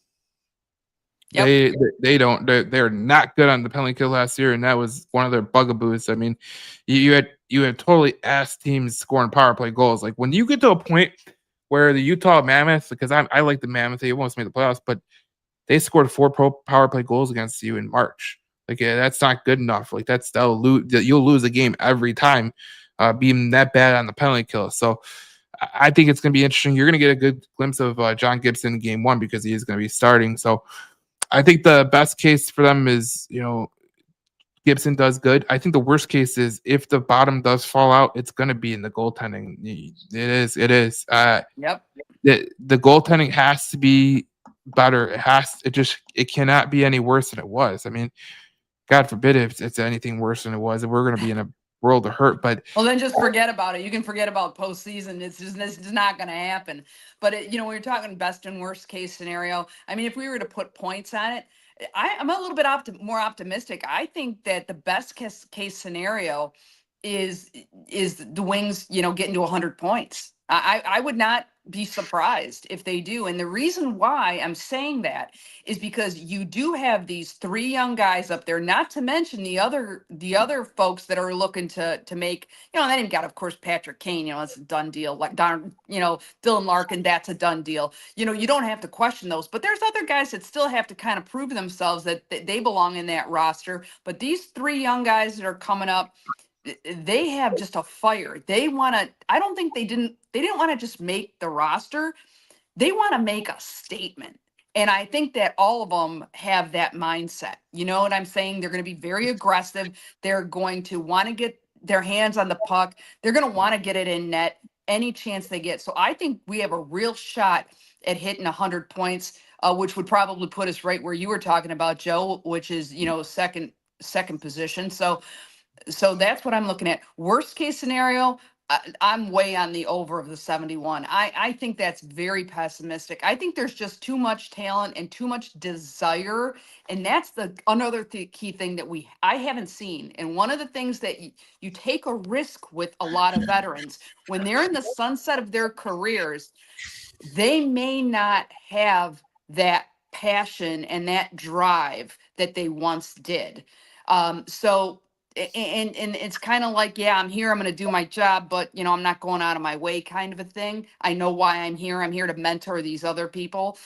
Yep. They're not good on the penalty kill last year, and that was one of their bugaboos. I mean, you had totally ass teams scoring power play goals. Like when you get to a point where the Utah Mammoth, because I like the Mammoth, they almost made the playoffs, but they scored 4 power play goals against you in March. Like that's not good enough. Like you'll lose a game every time, being that bad on the penalty kill. So I think it's going to be interesting. You're going to get a good glimpse of John Gibson in game 1 because he is going to be starting. So I think the best case for them is, Gibson does good. I think the worst case is if the bottom does fall out, it's going to be in the goaltending. It is. Yep. The goaltending has to be better. It cannot be any worse than it was. I mean, God forbid if it's anything worse than it was, we're going to be in a world of hurt. But well, then just forget about it. You can forget about postseason. It's not going to happen. But when you're talking best and worst case scenario, I mean, if we were to put points on it, I'm a little bit more optimistic. I think that the best case scenario is the Wings, getting to 100 points. I would not be surprised if they do. And the reason why I'm saying that is because you do have these 3 young guys up there, not to mention the other folks that are looking to make, and then you've got, of course, Patrick Kane, it's a done deal. Like Dylan Larkin, that's a done deal. You don't have to question those, but there's other guys that still have to kind of prove themselves that they belong in that roster. But these 3 young guys that are coming up, they have just a fire. They want to, I don't think they didn't want to just make the roster. They want to make a statement. And I think that all of them have that mindset. You know what I'm saying? They're going to be very aggressive. They're going to want to get their hands on the puck. They're going to want to get it in net any chance they get. So I think we have a real shot at hitting 100 points, which would probably put us right where you were talking about, Joe, which is, second position. So that's what I'm looking at. Worst case scenario, I'm way on the over of the 71. I think that's very pessimistic. I think there's just too much talent and too much desire. And that's another key thing that I haven't seen. And one of the things that you take a risk with a lot of veterans, when they're in the sunset of their careers, they may not have that passion and that drive that they once did. And it's kind of like, yeah, I'm here, I'm going to do my job, but I'm not going out of my way kind of a thing. I know why I'm here. I'm here to mentor these other people.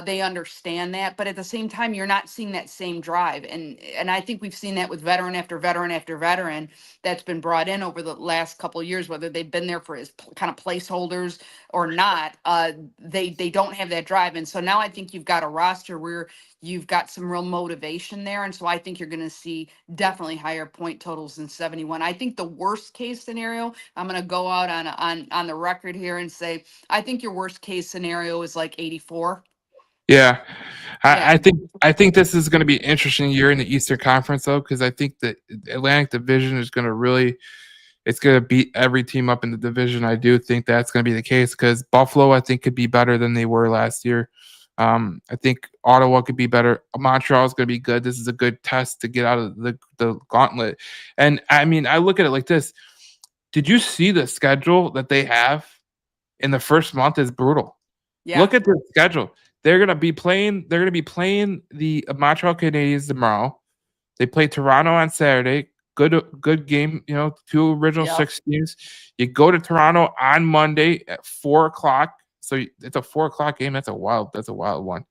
They understand that, but at the same time, you're not seeing that same drive. And I think we've seen that with veteran after veteran after veteran that's been brought in over the last couple of years, whether they've been there for as kind of placeholders or not. They don't have that drive. And so now I think you've got a roster where you've got some real motivation there. And so I think you're going to see definitely higher point totals than 71. I think the worst case scenario, I'm going to go out on the record here and say, I think your worst case scenario is like 84. Yeah. I think this is going to be an interesting year in the Eastern Conference, though, because I think the Atlantic Division is going to it's going to beat every team up in the division. I do think that's going to be the case because Buffalo, I think, could be better than they were last year. I think Ottawa could be better. Montreal is going to be good. This is a good test to get out of the gauntlet. And I mean, I look at it like this. did you see the schedule that they have in the first month is brutal. Yeah. Look at the schedule. They're gonna be playing the Montreal Canadiens tomorrow. They play Toronto on Saturday. Good game, 2 original Yep. 6 teams. You go to Toronto on Monday at 4:00. So it's a 4:00 game. That's a wild one.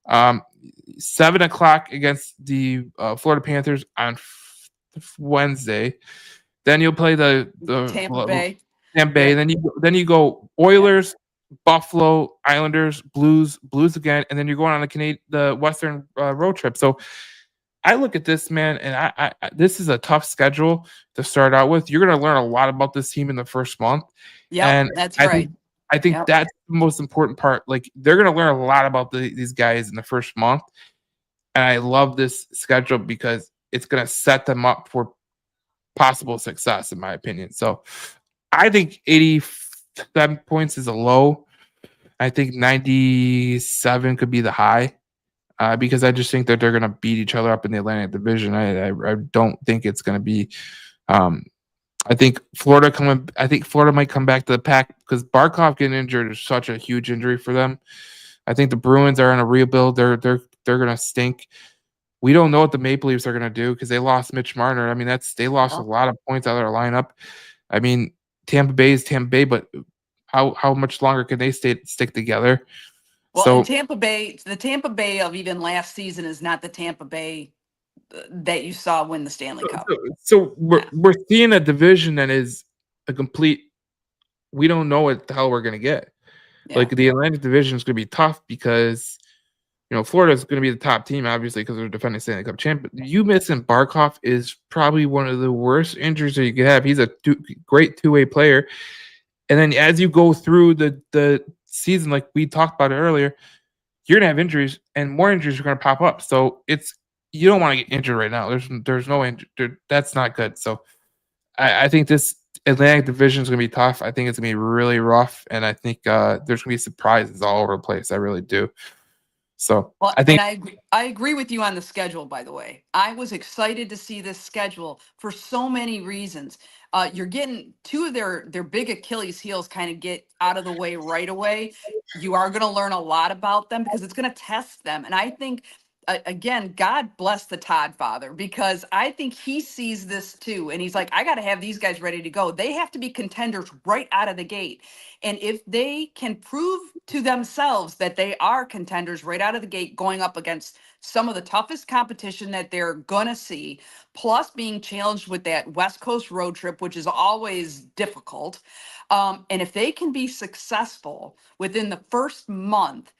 7:00 against the Florida Panthers on Wednesday. Then you'll play the Tampa Bay. Tampa Bay. Yeah. Then you go Oilers, Buffalo, Islanders, Blues again, and then you're going on the Western road trip. So I look at this, man, and I this is a tough schedule to start out with. You're going to learn a lot about this team in the first month. Yeah, and that's I right. think Yep. that's the most important part. Like, they're going to learn a lot about these guys in the first month. And I love this schedule because it's going to set them up for possible success, in my opinion. So I think 87 points is a low. I think 97 could be the high, because I just think that they're going to beat each other up in the Atlantic Division. I don't think it's going to be. I think Florida might come back to the pack because Barkov getting injured is such a huge injury for them. I think the Bruins are in a rebuild. They're going to stink. We don't know what the Maple Leafs are going to do because they lost Mitch Marner. I mean, they lost a lot of points out of their lineup. I mean, Tampa Bay is Tampa Bay, but how much longer can they stick together? Well, and the Tampa Bay of even last season is not the Tampa Bay that you saw win the Stanley Cup. So we're seeing a division that is a complete. We don't know what the hell we're going to get. Yeah. Like, the Atlantic Division is going to be tough because Florida is going to be the top team, obviously, because they're defending Stanley Cup champ. But you missing Barkov is probably one of the worst injuries that you could have. He's a great two-way player. And then as you go through the season, like we talked about it earlier, you're gonna have injuries, and more injuries are gonna pop up. So you don't want to get injured right now. There's no injury. That's not good. So I think this Atlantic Division is gonna be tough. I think it's gonna be really rough, and I think there's gonna be surprises all over the place. I really do. So I think I agree with you on the schedule, by the way. I was excited to see this schedule for so many reasons. You're getting 2 of their big Achilles heels kind of get out of the way right away. You are going to learn a lot about them because it's going to test them. And I think, again, God bless the Todd father, because I think he sees this too. And he's like, I got to have these guys ready to go. They have to be contenders right out of the gate. And if they can prove to themselves that they are contenders right out of the gate, going up against some of the toughest competition that they're going to see, plus being challenged with that West Coast road trip, which is always difficult. And if they can be successful within the first month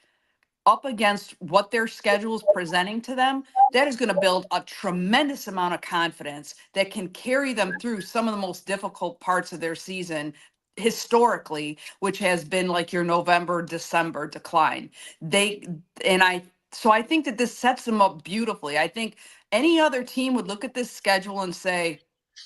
up against what their schedule is presenting to them, that is going to build a tremendous amount of confidence that can carry them through some of the most difficult parts of their season historically, which has been like your November, December decline. So I think that this sets them up beautifully. I think any other team would look at this schedule and say,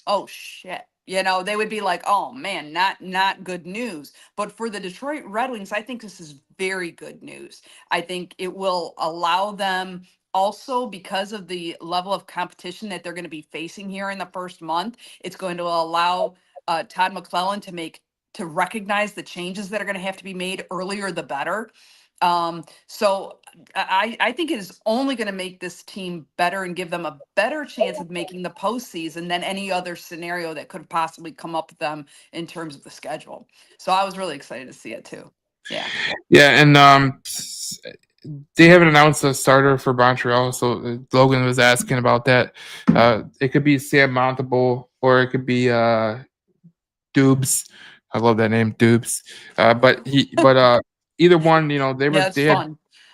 oh shit. They would be like, oh man, not good news. But for the Detroit Red Wings, I think this is very good news. I think it will allow them also, because of the level of competition that they're going to be facing here in the first month, it's going to allow Todd McClellan to recognize the changes that are going to have to be made earlier, the better. So I think it is only going to make this team better and give them a better chance of making the postseason than any other scenario that could possibly come up with them in terms of the schedule. So I was really excited to see it too. Yeah. Yeah, and they haven't announced a starter for Montreal, so Logan was asking about that. It could be Sam Montable, or it could be Dubes. I love that name, Dubes. But either one, they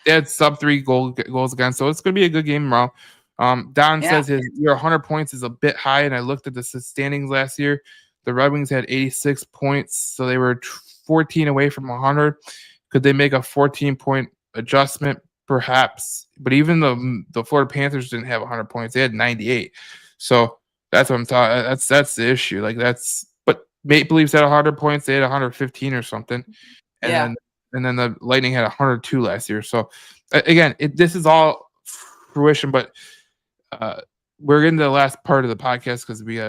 had sub 3 goals against, so it's going to be a good game tomorrow. Don says your 100 points is a bit high, and I looked at the standings last year. The Red Wings had 86 points, so they were 14 away from 100. Could they make a 14-point adjustment? Perhaps. But even the Florida Panthers didn't have 100 points; they had 98. So that's what I'm talking. That's the issue. But Maple Leafs had 100 points; they had 115 or something, and then the Lightning had 102 last year. So again, this is all fruition, but we're getting to the last part of the podcast because we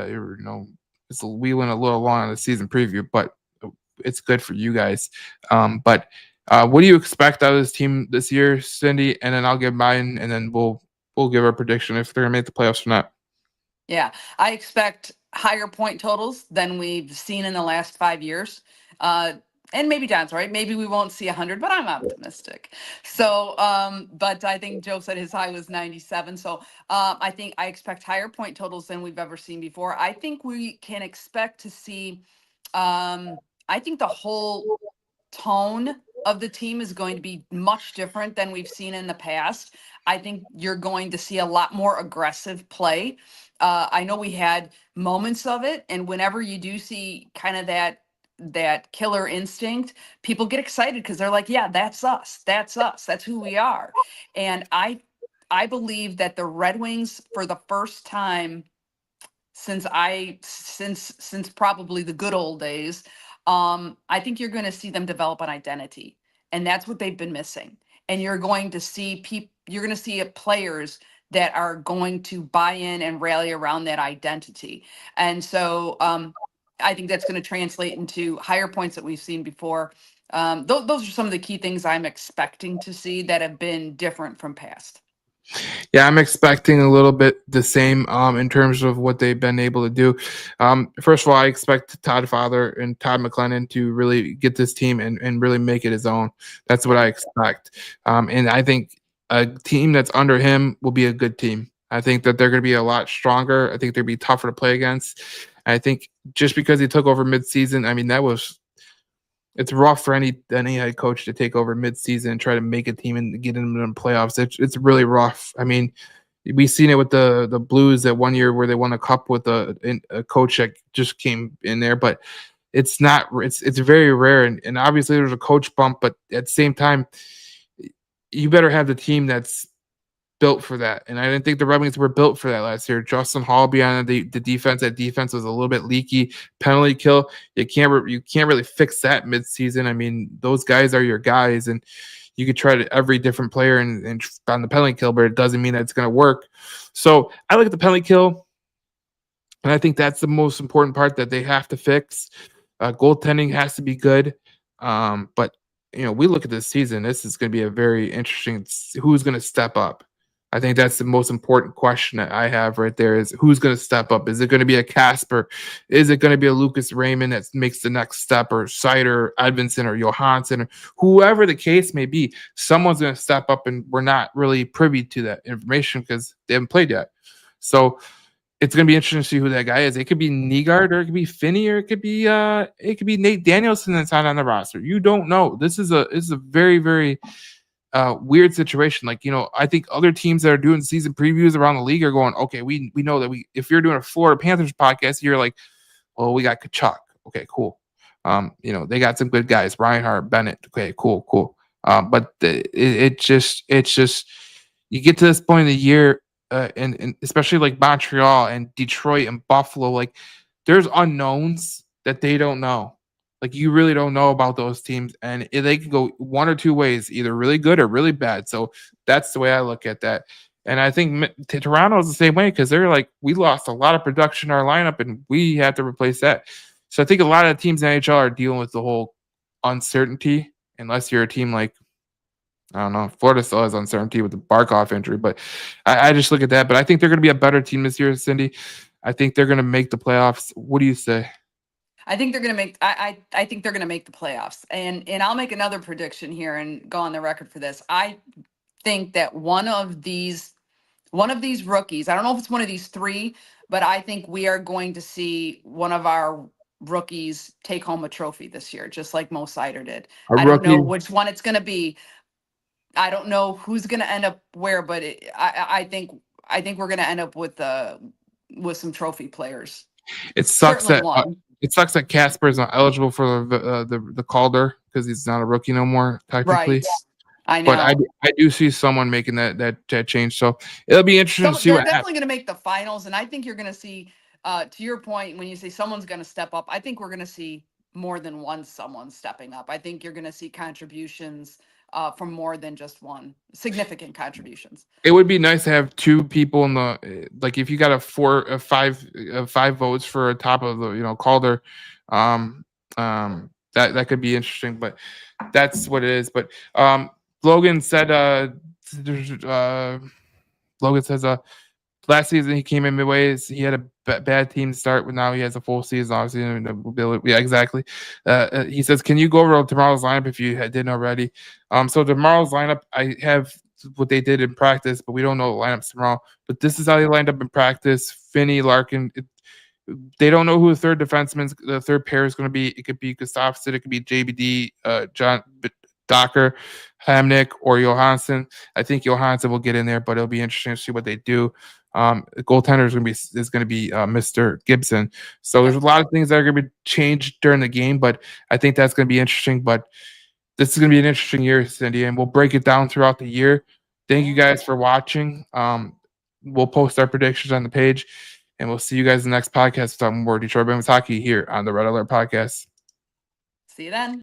we went a little long on the season preview, but it's good for you guys. But what do you expect out of this team this year, Cindy? And then I'll give mine, and then we'll give our prediction if they're gonna make the playoffs or not. Yeah, I expect higher point totals than we've seen in the last 5 years. And maybe John's right. Maybe we won't see 100, but I'm optimistic. So, but I think Joe said his high was 97. So, I expect higher point totals than we've ever seen before. I think we can expect to see, I think the whole tone of the team is going to be much different than we've seen in the past. I think you're going to see a lot more aggressive play. I know we had moments of it, and whenever you do see kind of that killer instinct, people get excited because they're like, yeah, that's us. That's who we are. And I believe that the Red Wings, for the first time since probably the good old days, I think you're going to see them develop an identity, and that's what they've been missing. And you're going to see players that are going to buy in and rally around that identity. And so I think that's going to translate into higher points that we've seen before. Those are some of the key things I'm expecting to see that have been different from past. Yeah, I'm expecting a little bit the same in terms of what they've been able to do. First of all, I expect Todd Father and Todd McLennan to really get this team and really make it his own. That's what I expect. And I think a team that's under him will be a good team. I think that they're going to be a lot stronger. I think they'll be tougher to play against. I think just because he took over midseason, I mean, it's rough for any head coach to take over midseason and try to make a team and get into the playoffs. It's really rough. I mean, we've seen it with the Blues that one year where they won a cup with a coach that just came in there, but it's very rare. And obviously there's a coach bump, but at the same time, you better have the team that's built for that. And I didn't think the Red Wings were built for that last year. Justin Hall beyond the defense. That defense was a little bit leaky. Penalty kill. You can't really fix that midseason. I mean, those guys are your guys, and you could try to every different player and on the penalty kill, but it doesn't mean that it's going to work. So I look at the penalty kill, and I think that's the most important part that they have to fix. Goaltending has to be good, but we look at this season. This is going to be a very interesting. Who's going to step up? I think that's the most important question that I have right there is who's going to step up? Is it going to be a Casper? Is it going to be a Lucas Raymond that makes the next step, or Seider, Edvinsson, or Johansson, or whoever the case may be? Someone's going to step up, and we're not really privy to that information because they haven't played yet. So it's going to be interesting to see who that guy is. It could be Nygaard, or it could be Finney, or it could be Nate Danielson that's not on the roster. You don't know. This is a very, very weird situation. Like, I think other teams that are doing season previews around the league are going, okay, we know that if you're doing a Florida Panthers podcast, you're like, well, we got Kachuk. Okay, cool. They got some good guys, Reinhardt, Bennett. Okay, cool. But it's just you get to this point of the year, and especially like Montreal and Detroit and Buffalo, like there's unknowns that they don't know. Like, you really don't know about those teams, and they can go one or two ways, either really good or really bad. So that's the way I look at that. And I think Toronto is the same way, because they're like, we lost a lot of production in our lineup, and we have to replace that. So I think a lot of teams in NHL are dealing with the whole uncertainty, unless you're a team like, I don't know, Florida still has uncertainty with the Barkov injury, but I just look at that. But I think they're going to be a better team this year, Cindy. I think they're going to make the playoffs. What do you say? I think they're going to make. I think they're going to make the playoffs, and I'll make another prediction here and go on the record for this. I think that one of these rookies. I don't know if it's one of these three, but I think we are going to see one of our rookies take home a trophy this year, just like Mo Seider did. I don't know which one it's going to be. I don't know who's going to end up where, but I think we're going to end up with some trophy players. It sucks Certainly that. one. It sucks that Casper is not eligible for the Calder because he's not a rookie no more, technically. Right. I know. But I do see someone making that change. So it'll be interesting to see they're what definitely going to make the finals, and I think you're going to see, to your point, when you say someone's going to step up, I think we're going to see more than someone stepping up. I think you're going to see contributions from more than just one. Significant contributions. It would be nice to have two people in the like if you got five votes for a top of the Calder, that could be interesting, but that's what it is. But Logan said Logan says last season he came in midway. He had a bad team to start, but now he has a full season. Obviously, yeah, exactly. He says, "Can you go over tomorrow's lineup if you didn't already?" So tomorrow's lineup, I have what they did in practice, but we don't know the lineups tomorrow. But this is how they lined up in practice: Finney, Larkin. They don't know who the third pair is going to be. It could be Gustafsson, it could be JBD, John Docker, Hamnick, or Johansson. I think Johansson will get in there, but it'll be interesting to see what they do. The goaltender is going to be Mr. Gibson. So there's a lot of things that are going to be changed during the game, but I think that's going to be interesting. But this is going to be an interesting year, Cindy, and we'll break it down throughout the year. Thank you guys for watching. We'll post our predictions on the page, and we'll see you guys in the next podcast with more Detroit Red Wings hockey here on the Red Alert Podcast. See you then.